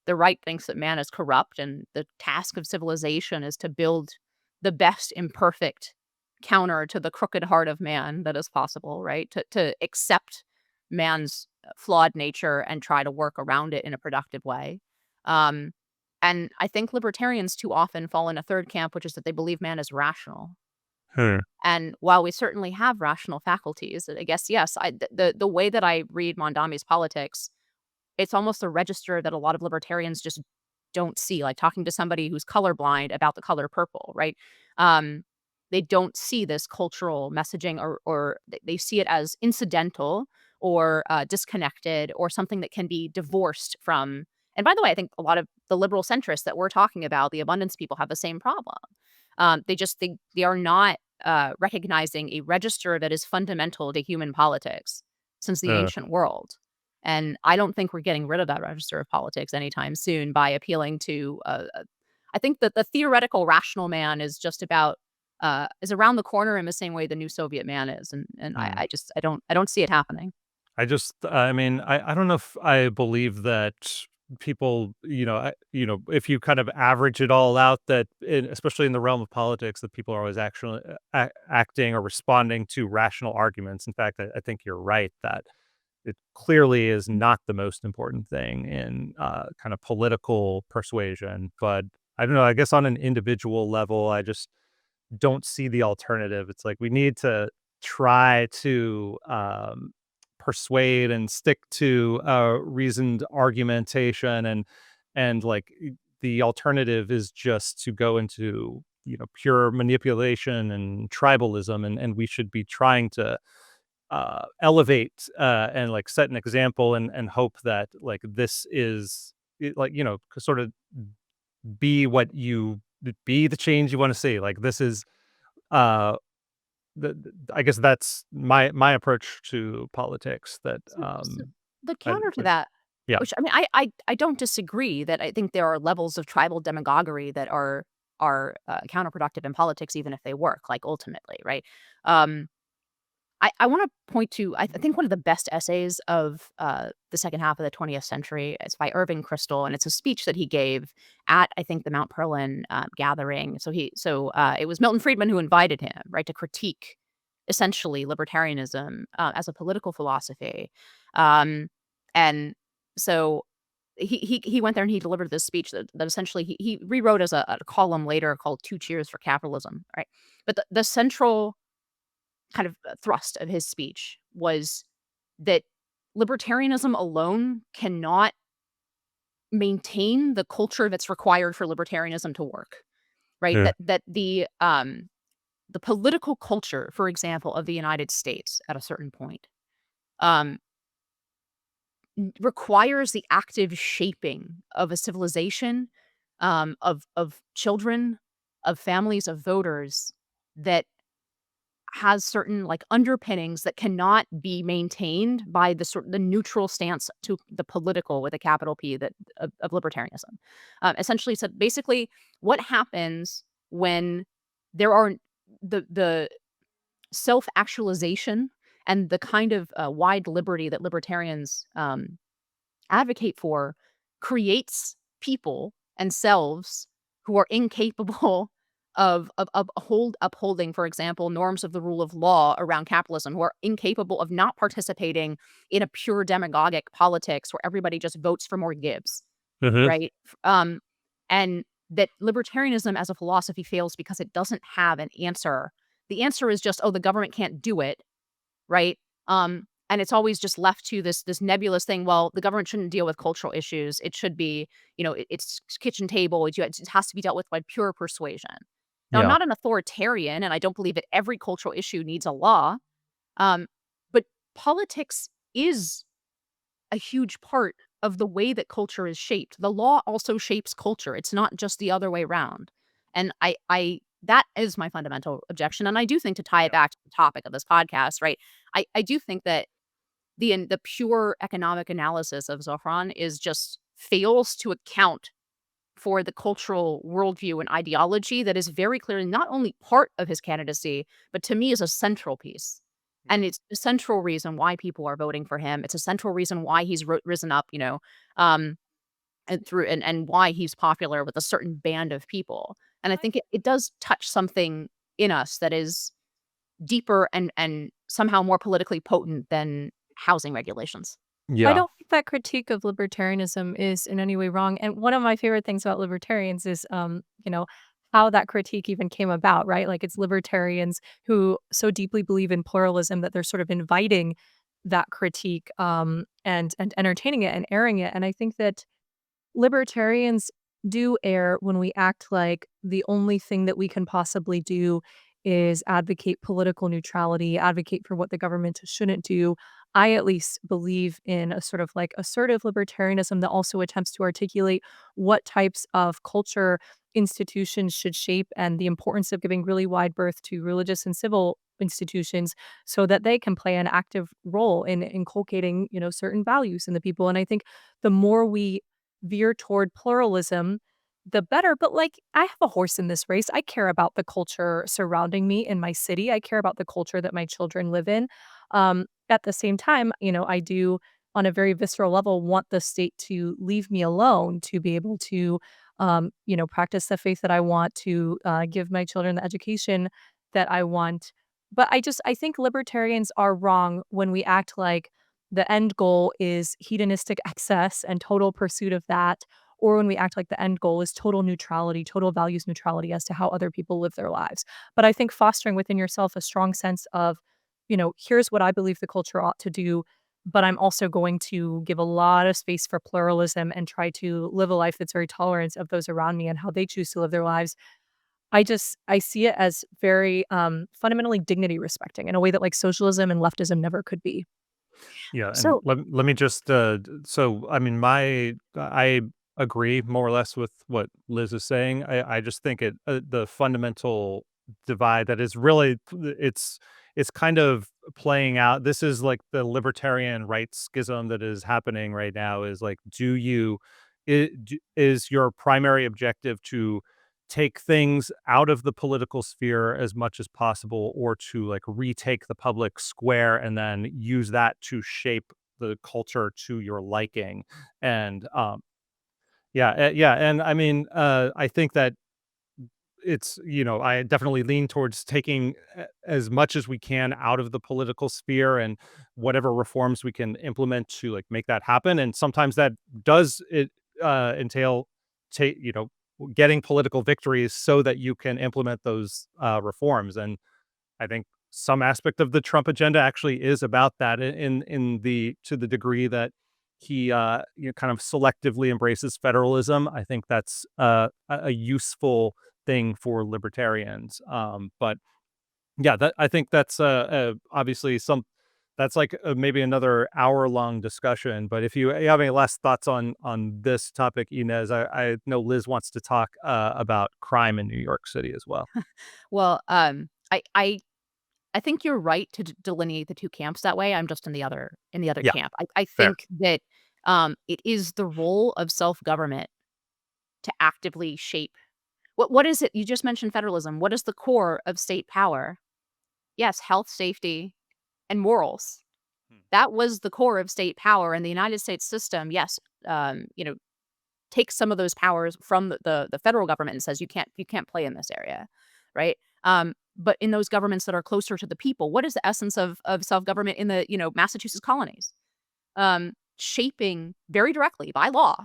The right thinks that man is corrupt and the task of civilization is to build the best imperfect counter to the crooked heart of man that is possible, right? To accept man's flawed nature and try to work around it in a productive way. Um, and I think libertarians too often fall in a third camp, which is that they believe man is rational. Hmm. And while we certainly have rational faculties, I guess, yes, the way that I read Mondami's politics, it's almost a register that a lot of libertarians just don't see, like talking to somebody who's colorblind about the color purple, right? Um, they don't see this cultural messaging, or they see it as incidental or disconnected or something that can be divorced from. And by the way, I think a lot of the liberal centrists that we're talking about, the abundance people, have the same problem. They are not recognizing a register that is fundamental to human politics since the Uh, ancient world. And I don't think we're getting rid of that register of politics anytime soon by appealing to. I think that the theoretical rational man is just about is around the corner in the same way the new Soviet man is, and I, hmm. I just I don't see it happening. I mean, I don't know if I believe that people, if you kind of average it all out, that especially in the realm of politics, that people are always actually acting or responding to rational arguments. In fact, I think you're right that it clearly is not the most important thing in kind of political persuasion. But I don't know, I guess on an individual level, I just don't see the alternative. It's like we need to try to persuade and stick to reasoned argumentation, and like the alternative is just to go into pure manipulation and tribalism, and we should be trying to elevate and like set an example, and hope that like this is like sort of be what you be the change you want to see. Like this is uh I guess that's my approach to politics. That So the I, counter to that, yeah. which I mean, I don't disagree that I think there are levels of tribal demagoguery that are counterproductive in politics, even if they work, like ultimately, right? Um, I want to point to, I think one of the best essays of the second half of the 20th century is by Irving Kristol, and it's a speech that he gave at, I think, the Mount Perlin gathering. So it was Milton Friedman who invited him, right, to critique essentially libertarianism as a political philosophy. Um, and so he went there and he delivered this speech that essentially he rewrote as a column later called Two Cheers for Capitalism, right? But the central kind of thrust of his speech was that libertarianism alone cannot maintain the culture that's required for libertarianism to work, right? Yeah. That the political culture, for example, of the United States at a certain point, um, requires the active shaping of a civilization, of children, of families, of voters that has certain like underpinnings that cannot be maintained by the neutral stance to the political with a capital P that of libertarianism. Essentially said basically what happens when there are the self-actualization and the kind of wide liberty that libertarians advocate for creates people and selves who are incapable of upholding, for example, norms of the rule of law around capitalism, who are incapable of not participating in a pure demagogic politics where everybody just votes for more Gibbs, Mhm. right? And that libertarianism as a philosophy fails because it doesn't have an answer. The answer is just, oh, the government can't do it, right? And it's always just left to this nebulous thing. Well, the government shouldn't deal with cultural issues. It should be, it's kitchen table. It has to be dealt with by pure persuasion. Now, I'm Yeah. not an authoritarian, and I don't believe that every cultural issue needs a law. Um, but politics is a huge part of the way that culture is shaped. The law also shapes culture. It's not just the other way around. And I that is my fundamental objection. And I do think, to tie it back to the topic of this podcast, right? I do think that the pure economic analysis of Zohran is just fails to account for the cultural worldview and ideology that is very clearly not only part of his candidacy, but to me is a central piece. And it's a central reason why people are voting for him. It's a central reason why he's risen up, um, and why he's popular with a certain band of people. And I think it does touch something in us that is deeper and somehow more politically potent than housing regulations. I Yeah. don't think that critique of libertarianism is in any way wrong. And one of my favorite things about libertarians is, how that critique even came about, right? Like it's libertarians who so deeply believe in pluralism that they're sort of inviting that critique, and entertaining it and airing it. And I think that libertarians do err when we act like the only thing that we can possibly do is advocate political neutrality, advocate for what the government shouldn't do. I at least believe in a sort of like assertive libertarianism that also attempts to articulate what types of culture institutions should shape and the importance of giving really wide berth to religious and civil institutions so that they can play an active role in inculcating, certain values in the people. And I think the more we veer toward pluralism, the better. But like, I have a horse in this race. I care about the culture surrounding me in my city. I care about the culture that my children live in. At the same time, I do, on a very visceral level, want the state to leave me alone to be able to, practice the faith that I want, to give my children the education that I want. But I think libertarians are wrong when we act like the end goal is hedonistic excess and total pursuit of that, or when we act like the end goal is total neutrality, total values neutrality as to how other people live their lives. But I think fostering within yourself a strong sense of, here's what I believe the culture ought to do, but I'm also going to give a lot of space for pluralism and try to live a life that's very tolerant of those around me and how they choose to live their lives. I see it as very fundamentally dignity respecting in a way that like socialism and leftism never could be. Yeah, and So let me just so I mean I agree more or less with what Liz is saying. I just think the fundamental divide that is really it's kind of playing out. This is like the libertarian right schism that is happening right now is like is your primary objective to take things out of the political sphere as much as possible or to like retake the public square and then use that to shape the culture to your liking and yeah and I mean I think that it's I definitely lean towards taking as much as we can out of the political sphere and whatever reforms we can implement to like make that happen, and sometimes that does it entail take getting political victories so that you can implement those reforms. And I think some aspect of the Trump agenda actually is about that in the to the degree that he kind of selectively embraces federalism. I think that's a useful thing for libertarians. But yeah, that I think that's obviously some that's like maybe another hour-long discussion. But if you have any last thoughts on this topic, Inez, I know Liz wants to talk about crime in New York City as well. well, I think you're right to delineate the two camps that way. I'm just in the other Yeah, camp. I fair. think that it is the role of self-government to actively shape what is it? You just mentioned federalism. What is the core of state power? Yes, health, safety, and morals. That was the core of state power, and the United States system, yes, takes some of those powers from the federal government and says you can't play in this area, right? But in those governments that are closer to the people, what is the essence of self government in the Massachusetts colonies? Shaping very directly by law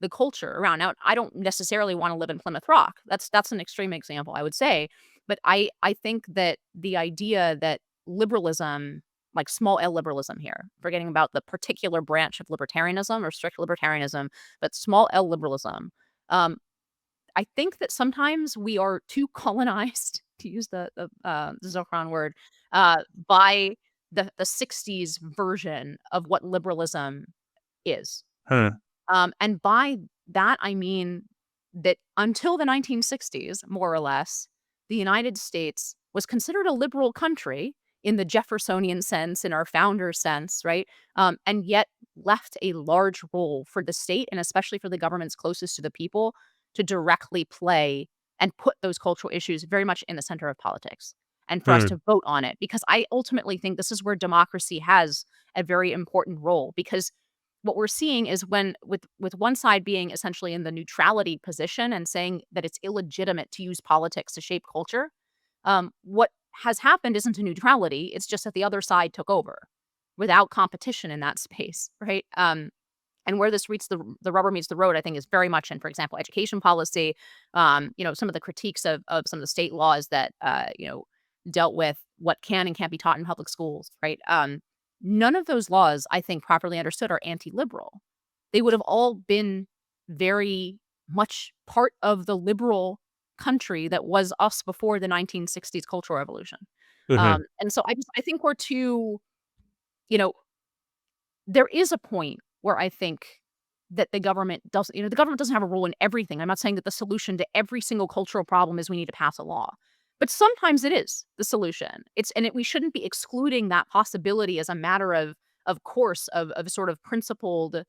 the culture around. Now, I don't necessarily want to live in Plymouth Rock. That's an extreme example, I would say, but I think that the idea that liberalism, like small L liberalism here, forgetting about the particular branch of libertarianism or strict libertarianism, but small L liberalism, um, I think that sometimes we are too colonized, to use the Zohran word, by the 60s version of what liberalism is. Huh. And by that, I mean that until the 1960s, more or less, the United States was considered a liberal country in the Jeffersonian sense, in our founder sense, right? And yet left a large role for the state and especially for the governments closest to the people to directly play and put those cultural issues very much in the center of politics and for us Hmm. to vote on it. Because I ultimately think this is where democracy has a very important role because what we're seeing is when with one side being essentially in the neutrality position and saying that it's illegitimate to use politics to shape culture, what has happened isn't a neutrality. It's just that the other side took over without competition in that space, right? And where this meets the rubber meets the road, I think, is very much in, for example, education policy. Some of the critiques of some of the state laws that dealt with what can and can't be taught in public schools, right? None of those laws, I think, properly understood, are anti-liberal. They would have all been very much part of the liberal country that was us before the 1960s Cultural Revolution. Mhm. And so I think we're too, you know, there is a point where I think that the government doesn't have a role in everything. I'm not saying that the solution to every single cultural problem is we need to pass a law. But sometimes it is the solution. We shouldn't be excluding that possibility as a matter of course of sort of principled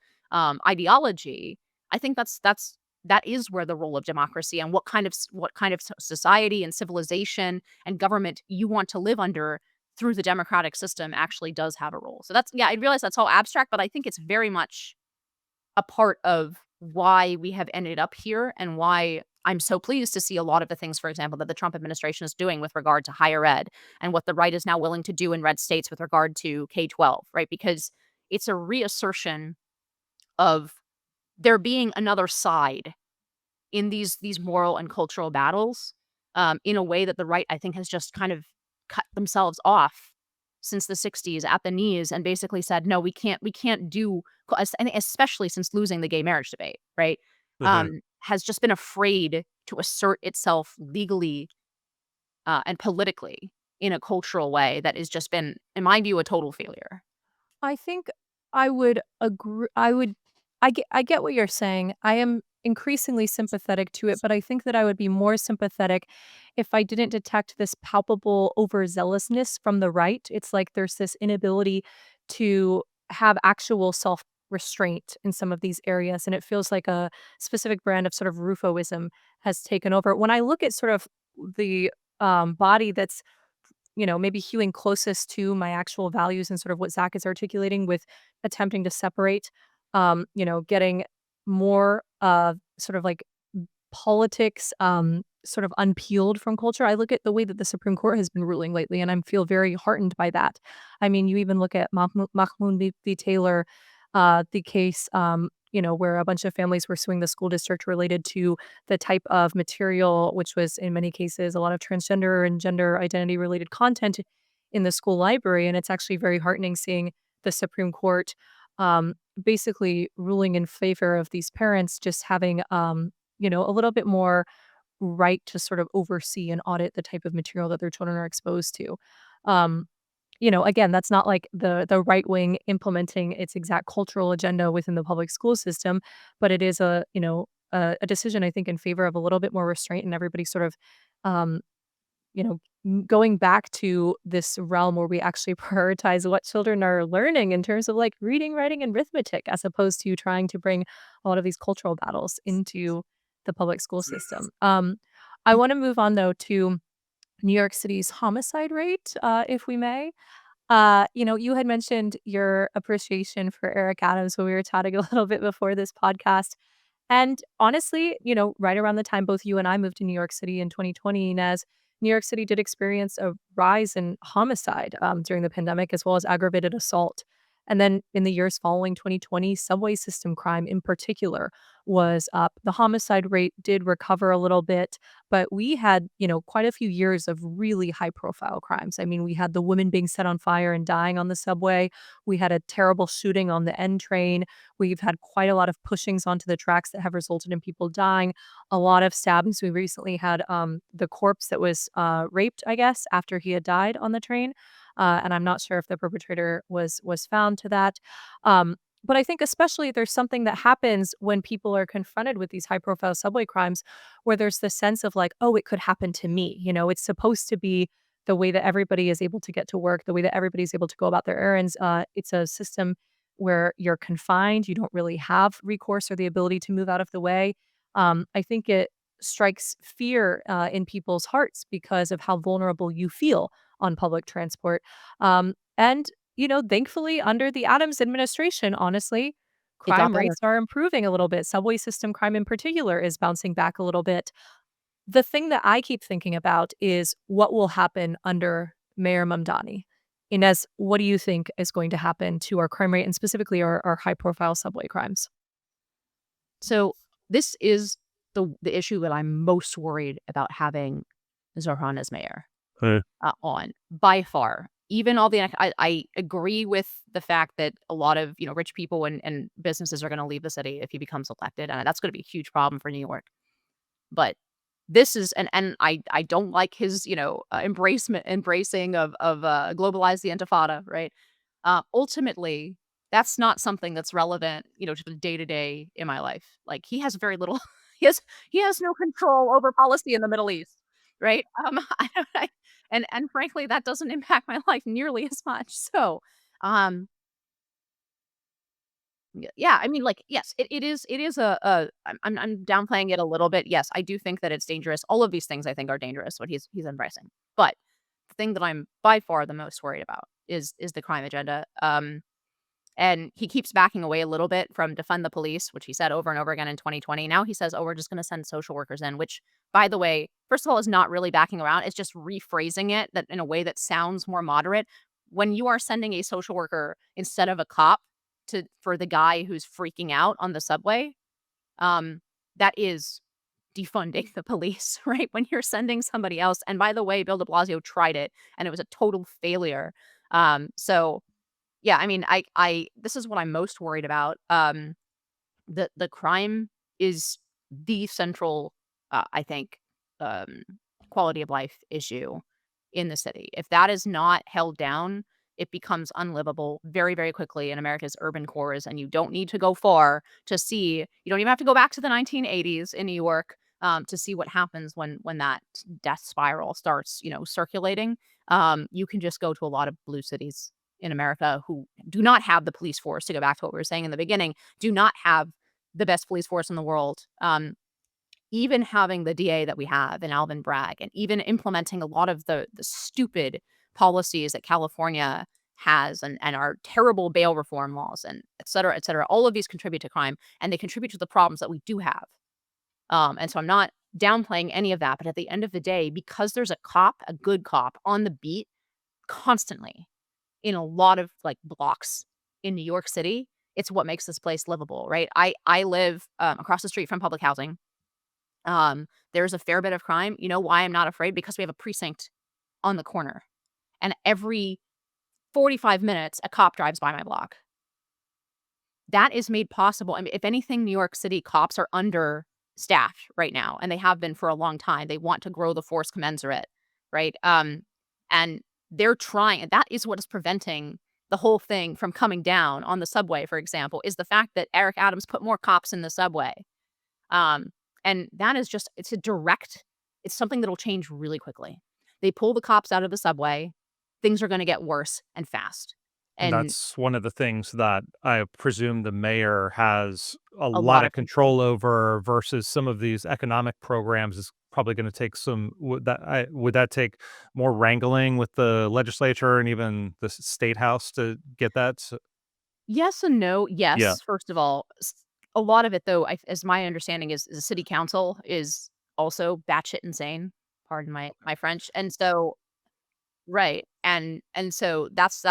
ideology. I think that is where the role of democracy and what kind of society and civilization and government you want to live under through the democratic system actually does have a role. So that's yeah, I realize that's all abstract, but I think it's very much a part of why we have ended up here and why I'm so pleased to see a lot of the things, for example, that the Trump administration is doing with regard to higher ed and what the right is now willing to do in red states with regard to K-12, right? Because it's a reassertion of there being another side in these moral and cultural battles, in a way that the right, I think, has just kind of cut themselves off since the 60s at the knees and basically said, "No, we can't do," and especially since losing the gay marriage debate, right? Mhm. Has just been afraid to assert itself legally, and politically in a cultural way that has just been, in my view, a total failure. I think I would agree. I get what you're saying. I am increasingly sympathetic to it, but I think that I would be more sympathetic if I didn't detect this palpable overzealousness from the right. It's like there's this inability to have actual self restraint in some of these areas, and it feels like a specific brand of sort of Rufoism has taken over. When I look at sort of the body that's maybe hewing closest to my actual values and sort of what Zach is articulating with attempting to separate, getting more sort of like politics sort of unpeeled from culture. I look at the way that the Supreme Court has been ruling lately, and I feel very heartened by that. I mean, you even look at Mahmoud v. Taylor, the case, where a bunch of families were suing the school district related to the type of material, which was in many cases a lot of transgender and gender identity related content in the school library. And it's actually very heartening seeing the Supreme Court basically ruling in favor of these parents just having, a little bit more right to sort of oversee and audit the type of material that their children are exposed to. Um, again, that's not like the right wing implementing its exact cultural agenda within the public school system, but it is a decision I think in favor of a little bit more restraint and everybody sort of um, going back to this realm where we actually prioritize what children are learning in terms of like reading, writing, and arithmetic, as opposed to trying to bring a lot of these cultural battles into the public school system. I want to move on though to New York City's homicide rate, if we may. You had mentioned your appreciation for Eric Adams when we were chatting a little bit before this podcast. And honestly, right around the time both you and I moved to New York City in 2020, Inez, New York City did experience a rise in homicide during the pandemic, as well as aggravated assault. And then in the years following 2020, subway system crime in particular was up. The homicide rate did recover a little bit, but we had, quite a few years of really high profile crimes. I mean, we had the woman being set on fire and dying on the subway. We had a terrible shooting on the N train. We've had quite a lot of pushings onto the tracks that have resulted in people dying. A lot of stabbings. We recently had the corpse that was raped, I guess, after he had died on the train. And I'm not sure if the perpetrator was found to that. But I think especially there's something that happens when people are confronted with these high profile subway crimes where there's this sense of like, oh, it could happen to me. It's supposed to be the way that everybody is able to get to work, the way that everybody's able to go about their errands. It's a system where you're confined. You don't really have recourse or the ability to move out of the way. I think it strikes fear in people's hearts because of how vulnerable you feel on public transport. And thankfully, under the Adams administration, honestly, It got crime better. rates are improving a little bit. Subway system crime in particular is bouncing back a little bit. The thing that I keep thinking about is what will happen under Mayor Mamdani. Inez, what do you think is going to happen to our crime rate and specifically our high profile subway crimes? So this is the issue that I'm most worried about having Zohran as mayor Uh, on by far. Even all the I agree with the fact that a lot of rich people and businesses are going to leave the city if he becomes elected, and that's going to be a huge problem for New York. But this is and I don't like his embracing of globalize the intifada, right? Ultimately, that's not something that's relevant, to the day to day in my life. Like he has very little, he has no control over policy in the Middle East, right? I, don't- I and frankly, that doesn't impact my life nearly as much. So, um, yeah, I mean, like, yes, it is I'm downplaying it a little bit. Yes, I do think that it's dangerous. All of these things I think are dangerous. What he's embracing, but the thing that I'm by far the most worried about is the crime agenda. And he keeps backing away a little bit from defund the police, which he said over and over again in 2020. Now he says, oh, we're just going to send social workers in, which, by the way, first of all, is not really backing around. It's just rephrasing it that in a way that sounds more moderate. When you are sending a social worker instead of a cop for the guy who's freaking out on the subway, um, that is defunding the police, right? When you're sending somebody else. And by the way, Bill de Blasio tried it and it was a total failure. So yeah, I mean, I this is what I'm most worried about. The crime is the central, I think, um, quality of life issue in the city. If that is not held down, it becomes unlivable very, very quickly in America's urban cores. And you don't need to go far to see. You don't even have to go back to the 1980s in New York to see what happens when that death spiral starts, circulating. You can just go to a lot of blue cities in America who do not have the police force, to go back to what we were saying in the beginning, do not have the best police force in the world. Even having the DA that we have in Alvin Bragg, and even implementing a lot of the stupid policies that California has, and our terrible bail reform laws, and et cetera, all of these contribute to crime, and they contribute to the problems that we do have. And so I'm not downplaying any of that, but at the end of the day, because there's a cop, a good cop, on the beat constantly in a lot of like blocks in New York City, it's what makes this place livable, right? I live across the street from public housing. There's a fair bit of crime. You know why I'm not afraid? Because we have a precinct on the corner, and every 45 minutes a cop drives by my block. That is made possible. I mean, if anything, New York City cops are understaffed right now, and they have been for a long time. They want to grow the force commensurate, right? And they're trying, and that is what is preventing the whole thing from coming down on the subway, for example, is the fact that Eric Adams put more cops in the subway. Um, and that is just, it's something that'll change really quickly. They pull the cops out of the subway, things are going to get worse and fast. and And that's one of the things that I presume the mayor has a a lot lot of of control. control over versus some of these economic programs is probably going to take some would that take more wrangling with the legislature and even the state house to get that? Yes and no. Yeah. Yes, first of all, a lot of it though, as my understanding is the city council is also batshit insane. Pardon my French. And so right, and so that's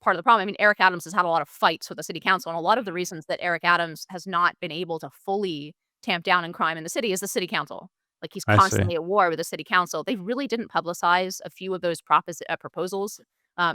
part of the problem. I mean, Eric Adams has had a lot of fights with the city council, and a lot of the reasons that Eric Adams has not been able to fully tamp down in crime in the city is the city council. Like, he's I see. constantly at war with the city council. They really didn't publicize a few of those proposals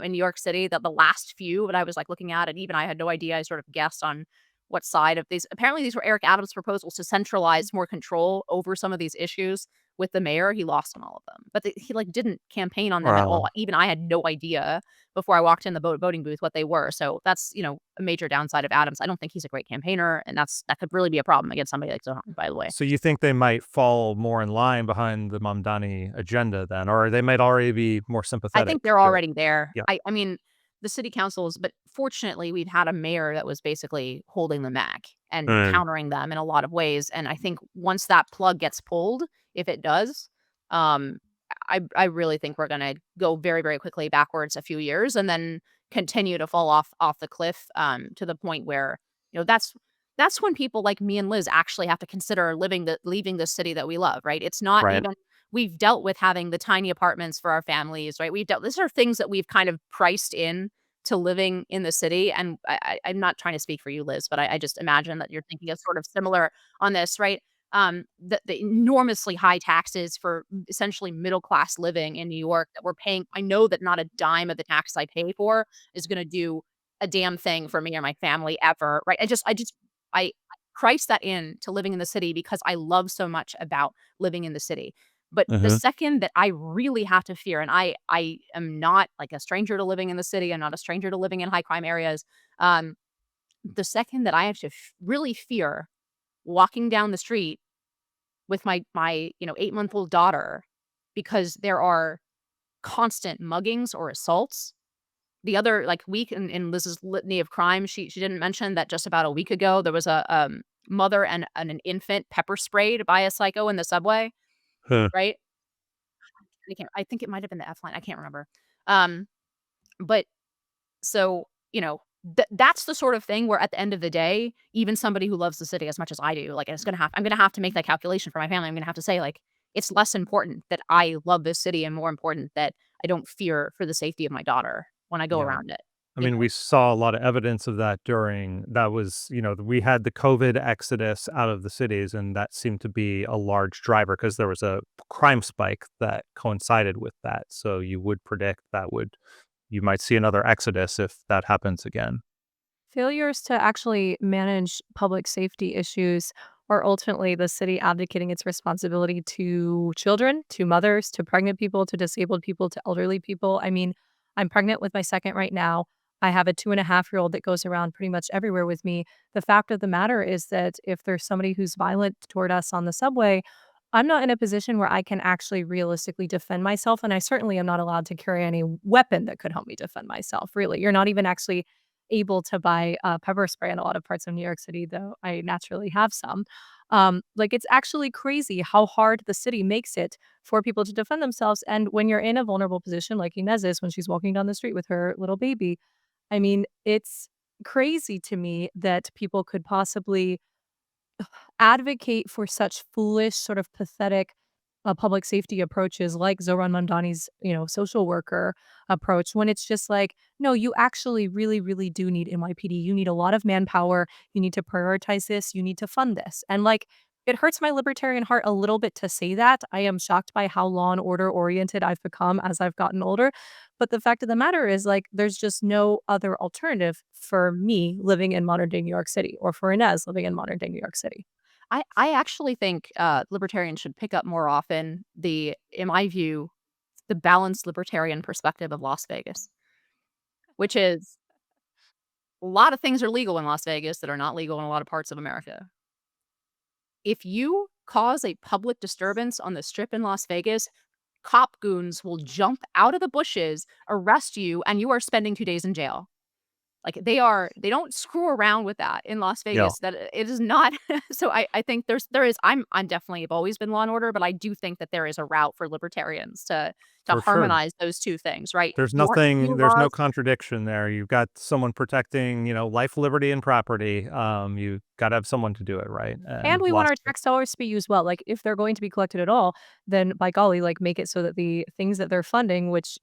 in New York City. That the last few that I was like looking at, and even I had no idea. I sort of guessed on what side of these. Apparently, these were Eric Adams' proposals to centralize more control over some of these issues with the mayor. He lost on all of them, but he like didn't campaign on them at all. Wow. Even I had no idea before I walked in the voting booth what they were. So that's, a major downside of Adams. I don't think he's a great campaigner, and that could really be a problem against somebody like Zohran, by the way. So you think they might fall more in line behind the Mamdani agenda then, or they might already be more I sympathetic think they're to it? already there. Yeah. I mean, the city councils, but fortunately, we've had a mayor that was basically holding them back and Mm. countering them in a lot of ways. And I think once that plug gets pulled, if it does, um, I really think we're gonna go very, very quickly backwards a few years and then continue to fall off the cliff, to the point where, that's when people like me and Liz actually have to consider leaving the city that we love, right? It's not Right. even we've dealt with having the tiny apartments for our families, right? These are things that we've kind of priced in to living in the city. And I'm not trying to speak for you, Liz, but I just imagine that you're thinking of sort of similar on this, right? The enormously high taxes for essentially middle class living in New York that we're paying. I know that not a dime of the tax I pay for is going to do a damn thing for me or my family ever, right? I price that in to living in the city because I love so much about living in the city. But the Mhm. second that I really have to fear, and I am not like a stranger to living in the city, I'm not a stranger to living in high crime areas. Um, the second that I have to really fear walking down the street with my 8-month-old daughter because there are constant muggings or assaults. The other, like, week in Liz's litany of crime, she didn't mention that just about a week ago, there was a, mother and an infant pepper sprayed by a psycho in the subway, Huh. right? I think it might have been the F line, I can't remember. Um, but so, that's the sort of thing where at the end of the day, even somebody who loves the city as much as I do, like, I'm gonna have to make that calculation for my family. I'm gonna have to say, like, it's less important that I love this city and more important that I don't fear for the safety of my daughter when I go Yeah. around it, I you mean, know? we saw a lot of evidence of that we had the COVID exodus out of the cities, and that seemed to be a large driver because there was a crime spike that coincided with that. So you would predict you might see another exodus if that happens again. Failures to actually manage public safety issues are ultimately the city abdicating its responsibility to children, to mothers, to pregnant people, to disabled people, to elderly people. I mean, I'm pregnant with my second right now. I have a 2.5-year-old that goes around pretty much everywhere with me. The fact of the matter is that if there's somebody who's violent toward us on the subway, I'm not in a position where I can actually realistically defend myself. And I certainly am not allowed to carry any weapon that could help me defend myself, really. You're not even actually able to buy pepper spray in a lot of parts of New York City, though I naturally have some. Like, it's actually crazy how hard the city makes it for people to defend themselves. And when you're in a vulnerable position, like Inez is when she's walking down the street with her little baby, I mean, it's crazy to me that people could possibly advocate for such foolish, sort of pathetic public safety approaches like Zohran Mamdani's, social worker approach when it's just like, no, you actually really, really do need NYPD. You need a lot of manpower. You need to prioritize this. You need to fund this. And like, it hurts my libertarian heart a little bit to say that. I am shocked by how law and order oriented I've become as I've gotten older. But the fact of the matter is, like, there's just no other alternative for me living in modern day New York City or for Inez living in modern day New York City. I actually think, libertarians should pick up more often in my view, the balanced libertarian perspective of Las Vegas, which is a lot of things are legal in Las Vegas that are not legal in a lot of parts of America. If you cause a public disturbance on the Strip in Las Vegas, cop goons will jump out of the bushes, arrest you, and you are spending 2 days in jail. Like, they don't screw around with that in Las Yeah. Vegas. That it is not. So I think I'm definitely have always been law and order, but I do think that there is a route for libertarians to to For sure. harmonize those two things, right? There's You want fewer there's no laws. contradiction there. You've got someone protecting, life, liberty, and property. You got to have someone to do it, right? And And we want lost our it. tax dollars to be used well. Like, if they're going to be collected at all, then by golly, like, make it so that the things that they're funding, which,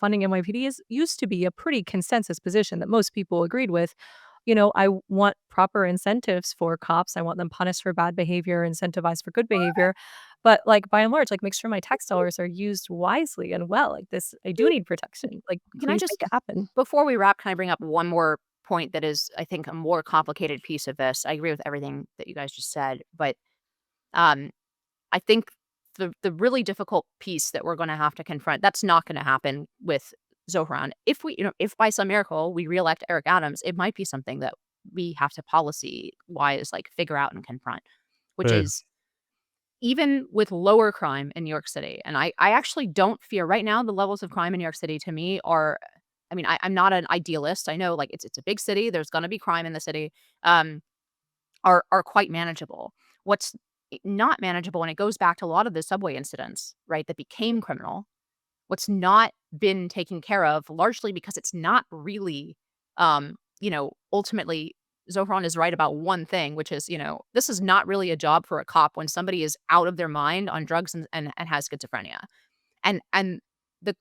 funding NYPD is used to be a pretty consensus position that most people agreed with. I want proper incentives for cops. I want them punished for bad behavior, incentivized for good behavior. But, like, by and large, like, make sure my tax dollars are used wisely and well. Like, this, I do need protection. Like, Can I please just, make it happen. before we wrap, can I bring up one more point that is, I think, a more complicated piece of this? I agree with everything that you guys just said, but um, I think the really difficult piece that we're going to have to confront, that's not going to happen with Zohran. If if by some miracle we reelect Eric Adams, it might be something that we have to policy wise, like, figure out and confront, which Yeah. is even with lower crime in New York City. And I actually don't fear right now the levels of crime in New York City to me are, I mean, I'm not an idealist. I know, like, it's a big city. There's going to be crime in the city. Um, are quite manageable. What's not manageable, and it goes back to a lot of the subway incidents, right, that became criminal. What's not been taken care of, largely because it's not really, ultimately, Zohran is right about one thing, which is, this is not really a job for a cop when somebody is out of their mind on drugs and has schizophrenia. And the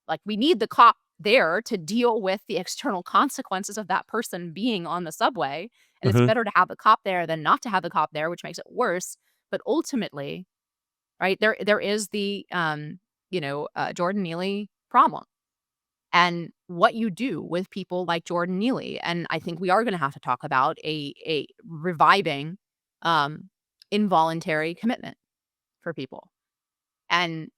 like, we need the cop there to deal with the external consequences of that person being on the subway, and it's Mhm. better to have the cop there than not to have the cop there, which makes it worse. But ultimately, right, there is the, Jordan Neely problem, and what you do with people like Jordan Neely. And I think we are gonna have to talk about a reviving, um, involuntary commitment for people. And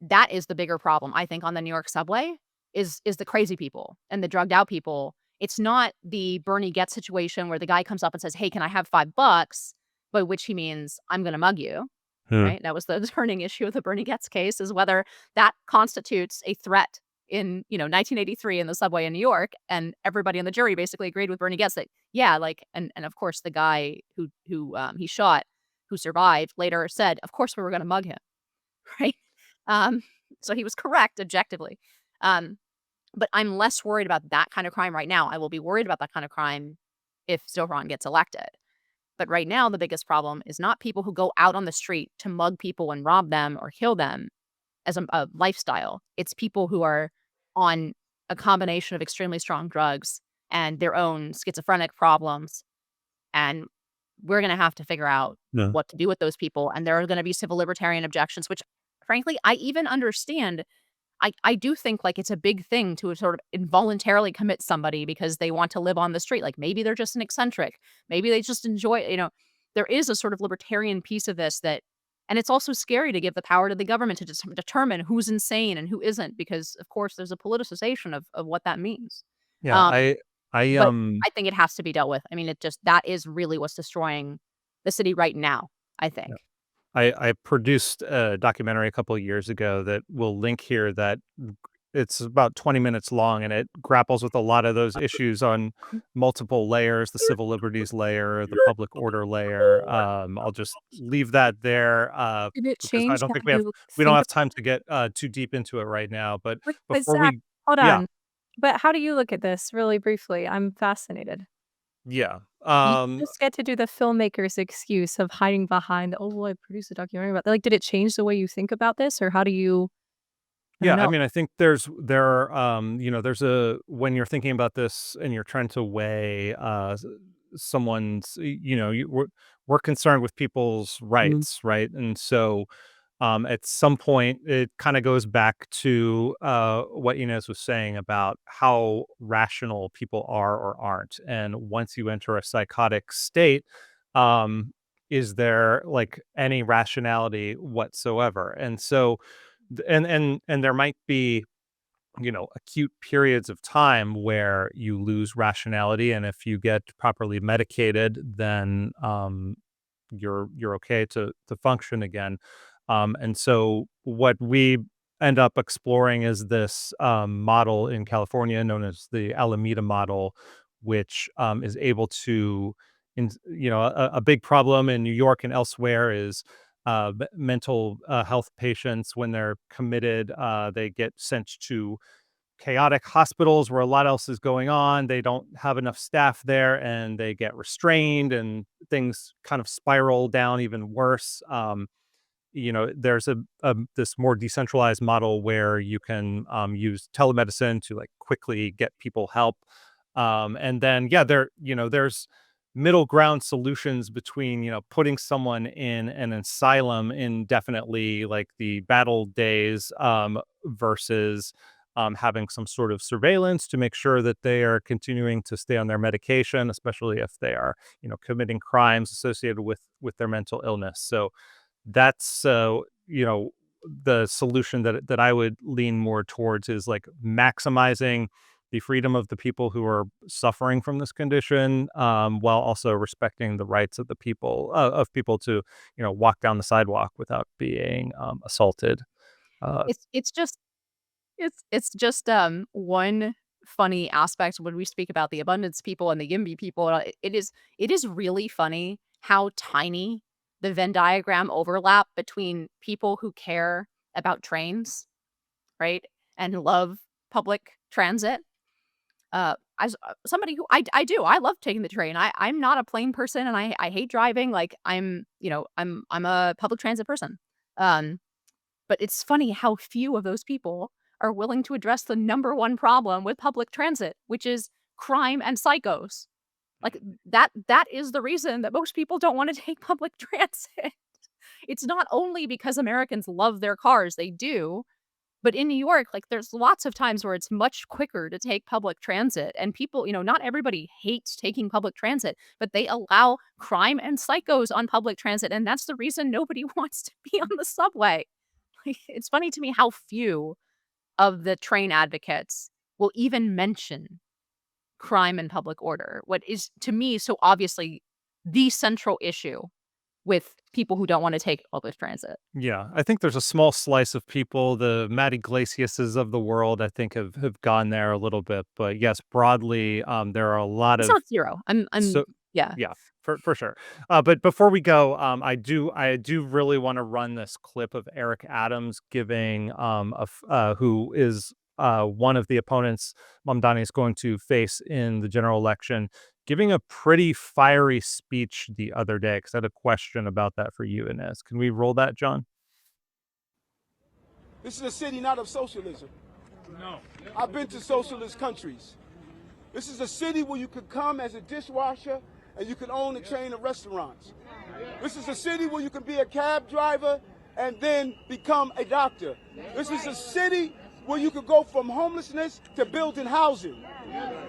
that is the bigger problem, I think, on the New York subway is the crazy people and the drugged out people. It's not the Bernie Getz situation where the guy comes up and says, "Hey, can I have $5?" By which he means, "I'm gonna mug you." Hmm. Right? That was the turning issue of the Bernie Getz case, is whether that constitutes a threat in, 1983 in the subway in New York. And everybody on the jury basically agreed with Bernie Getz that, yeah, like, and of course the guy who he shot, who survived, later said, "Of course we were gonna mug him." Right? Um, so he was correct objectively. Um, but I'm less worried about that kind of crime right now. I will be worried about that kind of crime if Zohran gets elected. But right now, the biggest problem is not people who go out on the street to mug people and rob them or kill them as a lifestyle. It's people who are on a combination of extremely strong drugs and their own schizophrenic problems. And we're going to have to figure out Yeah. what to do with those people. And there are going to be civil libertarian objections, which, frankly, I even understand. I do think, like, it's a big thing to sort of involuntarily commit somebody because they want to live on the street. Like, maybe they're just an eccentric. Maybe they just enjoy, there is a sort of libertarian piece of this that, and it's also scary to give the power to the government to just determine who's insane and who isn't, because of course there's a politicization of what that means. Yeah. Um, I but I think it has to be dealt with. I mean, that is really what's destroying the city right now, I think. I produced a documentary a couple of years ago that will link here that it's about 20 minutes long, and it grapples with a lot of those issues on multiple layers, the civil liberties layer, the public order layer. I'll just leave that there Did it because I change don't how think you we don't think have time to get too deep into it right now. But but before Zach, we, hold yeah, on. But how do you look at this really briefly? I'm fascinated. yeah. You just get to do the filmmaker's excuse of hiding behind, "Oh, well, I produced a documentary about" like, did it change the way you think about this, or how do you I don't Yeah, I know. mean, I think there are, there's a when you're thinking about this and you're trying to weigh someone's, we're concerned with people's Mm. rights, right? And so, at some point, it kind of goes back to what Inez was saying about how rational people are or aren't. And once you enter a psychotic state, um, is there like any rationality whatsoever? And so, and there might be, acute periods of time where you lose rationality, and if you get properly medicated, then you're okay to function again. And so what we end up exploring is this model in California known as the Alameda model, which is able to, a big problem in New York and elsewhere is mental health patients, when they're committed, they get sent to chaotic hospitals where a lot else is going on. They don't have enough staff there, and they get restrained, and things kind of spiral down even worse. There's a this more decentralized model where you can use telemedicine to like quickly get people help. And then, yeah, there's middle ground solutions between, putting someone in an asylum indefinitely, like the battle days, versus having some sort of surveillance to make sure that they are continuing to stay on their medication, especially if they are, committing crimes associated with their mental illness. So that's the solution that I would lean more towards is like maximizing the freedom of the people who are suffering from this condition, while also respecting the rights of the people to walk down the sidewalk without being assaulted. Uh, It's just one funny aspect when we speak about the abundance people and the YIMBY people. It is really funny how tiny the Venn diagram overlap between people who care about trains, right, and love public transit. As somebody who I love taking the train. I'm not a plane person, and I hate driving. Like I'm a public transit person. Um, but it's funny how few of those people are willing to address the number one problem with public transit, which is crime and psychos. Like that is the reason that most people don't want to take public transit. It's not only because Americans love their cars, they do, but in New York, like there's lots of times where it's much quicker to take public transit, and people, not everybody hates taking public transit, but they allow crime and psychos on public transit, and that's the reason nobody wants to be on the subway. Like, it's funny to me how few of the train advocates will even mention crime and public order, what is to me so obviously the central issue with people who don't want to take public transit. Yeah, I think there's a small slice of people, the Matt Iglesiases of the world, I think have gone there a little bit. But yes, broadly, there are a lot It's of not zero. I'm so yeah. yeah, for sure. But before we go, I do really want to run this clip of Eric Adams giving who is one of the opponents Mamdani is going to face in the general election, giving a pretty fiery speech the other day. Because I had a question about that for you, Inez. Can we roll that, John? This is a city not of socialism. No. I've been to socialist countries. This is a city where you could come as a dishwasher and you can own a chain of restaurants. This is a city where you can be a cab driver and then become a doctor. This is a city where you could go from homelessness to building housing.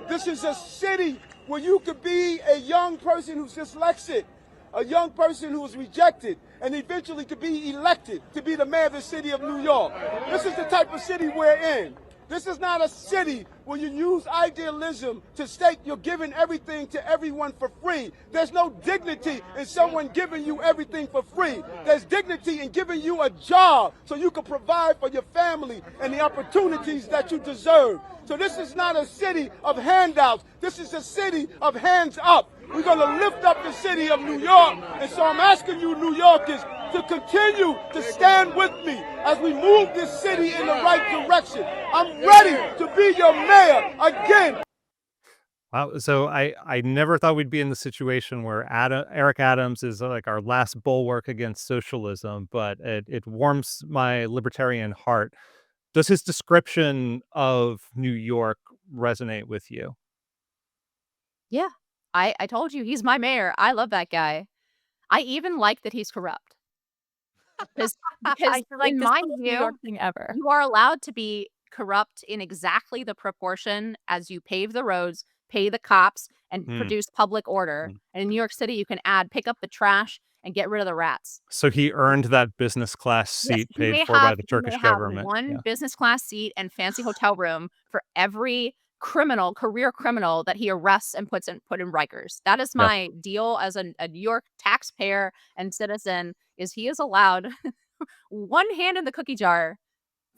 This is a city where you could be a young person who's dyslexic, a young person who was rejected, and eventually to be elected to be the mayor of the city of New York. This is the type of city we're in. This is not a city where you use idealism to state you're giving everything to everyone for free. There's no dignity in someone giving you everything for free. There's dignity in giving you a job so you can provide for your family and the opportunities that you deserve. So this is not a city of handouts. This is a city of hands up. We're going to lift up the city of New York. And so I'm asking you, New Yorkers, to continue to stand with me as we move this city in the right direction. I'm ready to be your mayor again. Wow. So I never thought we'd be in the situation where Eric Adams is like our last bulwark against socialism, but it warms my libertarian heart. Does his description of New York resonate with you? Yeah. I told you he's my mayor. I love that guy. I even like that he's corrupt. Because I feel like in this my is the New view, York thing ever. you are allowed to be corrupt in exactly the proportion as you pave the roads, pay the cops, and Hmm. produce public order. Hmm. And in New York City, you can add pick up the trash and get rid of the rats. So he earned that business class Yes, seat paid for by the he may Turkish have government. one Yeah. business class seat and fancy hotel room for every career criminal that he arrests and put in Rikers. That is Yep. my deal as a New York taxpayer and citizen, is he is allowed one hand in the cookie jar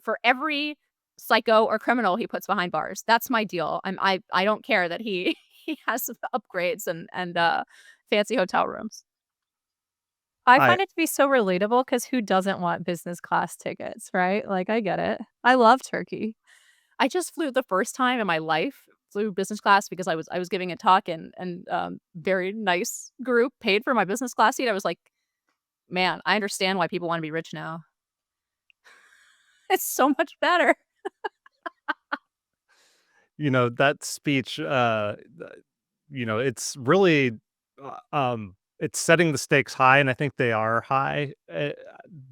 for every psycho or criminal he puts behind bars. That's my deal. I don't care that he, he has upgrades and fancy hotel rooms. I I find it to be so relatable because who doesn't want business class tickets, right? Like, I get it. I love Turkey. I just flew the first time in my life, flew business class because I was giving a talk and very nice group paid for my business class seat. I was like, man, I understand why people want to be rich now. It's so much better. that speech, it's really, it's setting the stakes high, and I think they are high.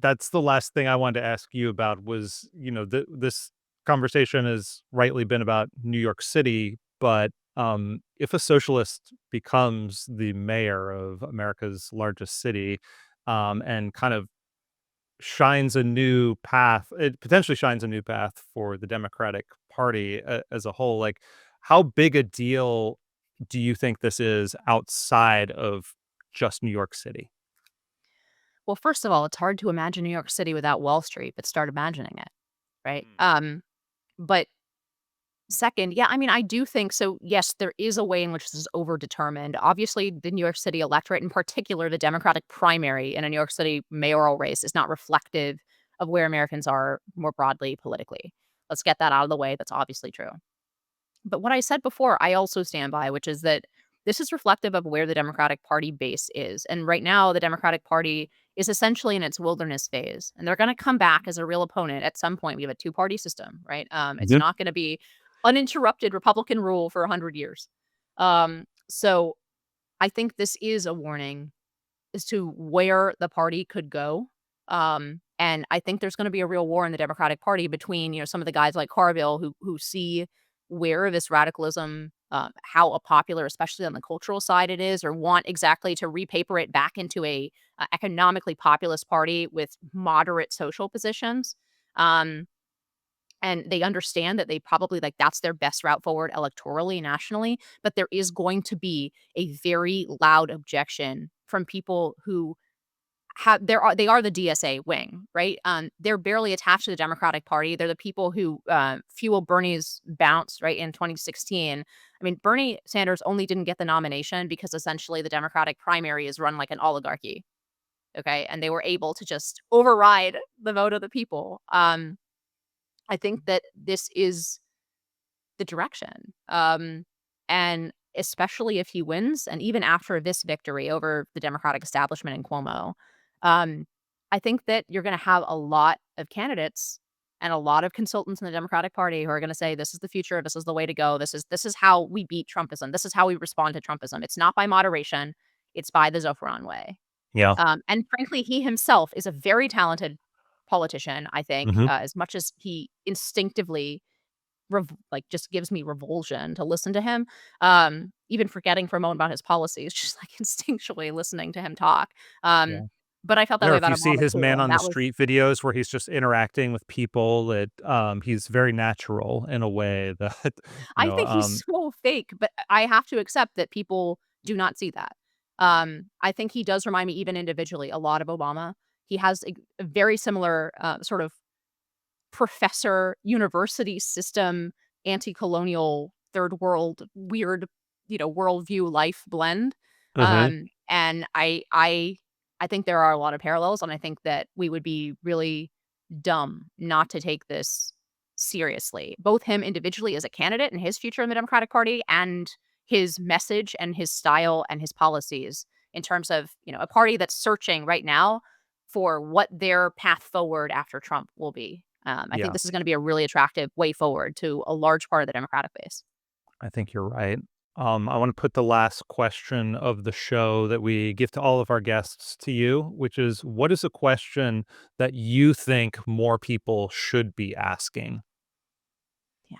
That's the last thing I wanted to ask you about was, this conversation has rightly been about New York City, but if a socialist becomes the mayor of America's largest city, and kind of shines a new path, it potentially shines a new path for the Democratic Party as a whole. Like, how big a deal do you think this is outside of just New York City? Well, first of all, it's hard to imagine New York City without Wall Street, but start imagining it, right? But second, yeah, I mean, I do think so. Yes, there is a way in which this is overdetermined. Obviously, the New York City electorate, in particular, the Democratic primary in a New York City mayoral race, is not reflective of where Americans are more broadly politically. Let's get that out of the way. That's obviously true. But what I said before, I also stand by, which is that this is reflective of where the Democratic Party base is. And right now, the Democratic Party is essentially in its wilderness phase, and they're going to come back as a real opponent at some point. We have a two-party system, right? It's Mhm. not going to be uninterrupted Republican rule for 100 years. So I think this is a warning as to where the party could go. And I think there's going to be a real war in the Democratic Party between, some of the guys like Carville who see where this radicalism, how popular, especially on the cultural side, it is, or want exactly to repaper it back into a economically populist party with moderate social positions. Um, and they understand that they probably like that's their best route forward electorally nationally, but there is going to be a very loud objection from people who they are the DSA wing, right? They're barely attached to the Democratic Party. They're the people who fuel Bernie's bounce, right, in 2016. I mean, Bernie Sanders only didn't get the nomination because essentially the Democratic primary is run like an oligarchy, okay? And they were able to just override the vote of the people. I think that this is the direction. And especially if he wins, and even after this victory over the Democratic establishment in Cuomo, um, I think that you're going to have a lot of candidates and a lot of consultants in the Democratic Party who are going to say, "This is the future. This is the way to go. This is how we beat Trumpism. This is how we respond to Trumpism. It's not by moderation. It's by the Zohran way." Yeah. And frankly, he himself is a very talented politician. I think, Mhm. as much as he instinctively just gives me revulsion to listen to him, even forgetting for a moment about his policies, just, like, instinctually listening to him talk, Yeah. but I felt that Or way if about you see Obama his too, man and on the that was street videos where he's just interacting with people, he's very natural in a way that, you I know, think he's um so fake, but I have to accept that people do not see that. I think he does remind me even individually a lot of Obama. He has a very similar, sort of professor, university system, anti-colonial, third world, weird, worldview life blend. Mhm. And I think there are a lot of parallels, and I think that we would be really dumb not to take this seriously. Both him individually as a candidate and his future in the Democratic Party, and his message and his style and his policies in terms of, a party that's searching right now for what their path forward after Trump will be. I think Yeah, this is gonna be a really attractive way forward to a large part of the Democratic base. I think you're right. I wanna put the last question of the show that we give to all of our guests to you, which is, what is a question that you think more people should be asking? Yeah.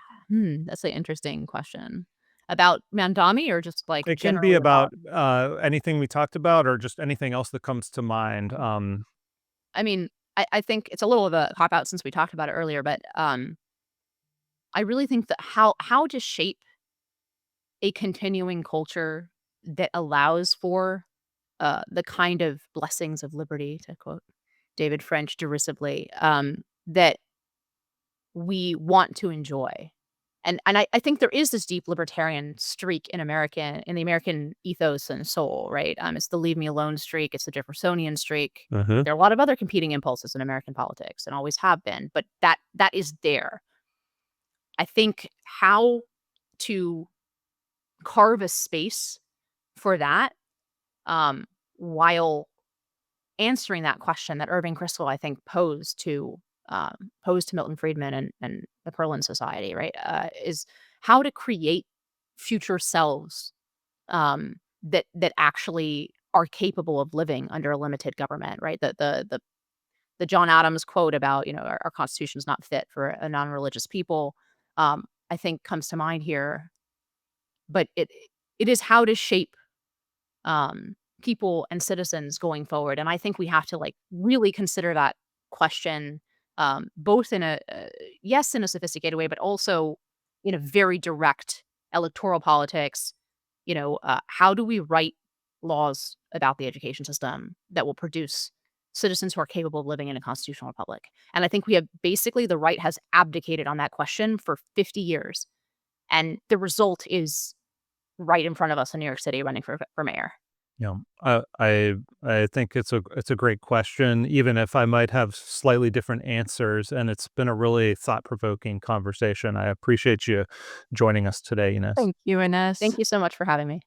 That's an interesting question. About Mamdani or just, like, It can be generally about. about, anything we talked about or just anything else that comes to mind. I mean, I think it's a little of a cop out since we talked about it earlier, but, I really think that how to shape a continuing culture that allows for, the kind of blessings of liberty, to quote David French derisively, that we want to enjoy. I think there is this deep libertarian streak in the American ethos and soul, right? It's the leave me alone streak. It's the Jeffersonian streak. Mhm. There are a lot of other competing impulses in American politics and always have been, but that is there. I think how to carve a space for that, while answering that question that Irving Kristol, I think, posed to Milton Friedman and the Perlin Society, right? Is how to create future selves that actually are capable of living under a limited government, right? The John Adams quote about, our Constitution is not fit for a non-religious people, I think comes to mind here. But it is how to shape people and citizens going forward. And I think we have to really consider that question, both in yes, in a sophisticated way, but also in a very direct electoral politics. How do we write laws about the education system that will produce citizens who are capable of living in a constitutional republic? And I think the right has abdicated on that question for 50 years. And the result is right in front of us in New York City running for mayor. Yeah, I think it's a great question, even if I might have slightly different answers, and it's been a really thought-provoking conversation. I appreciate you joining us today, Inez. Thank you, Inez. Thank you so much for having me.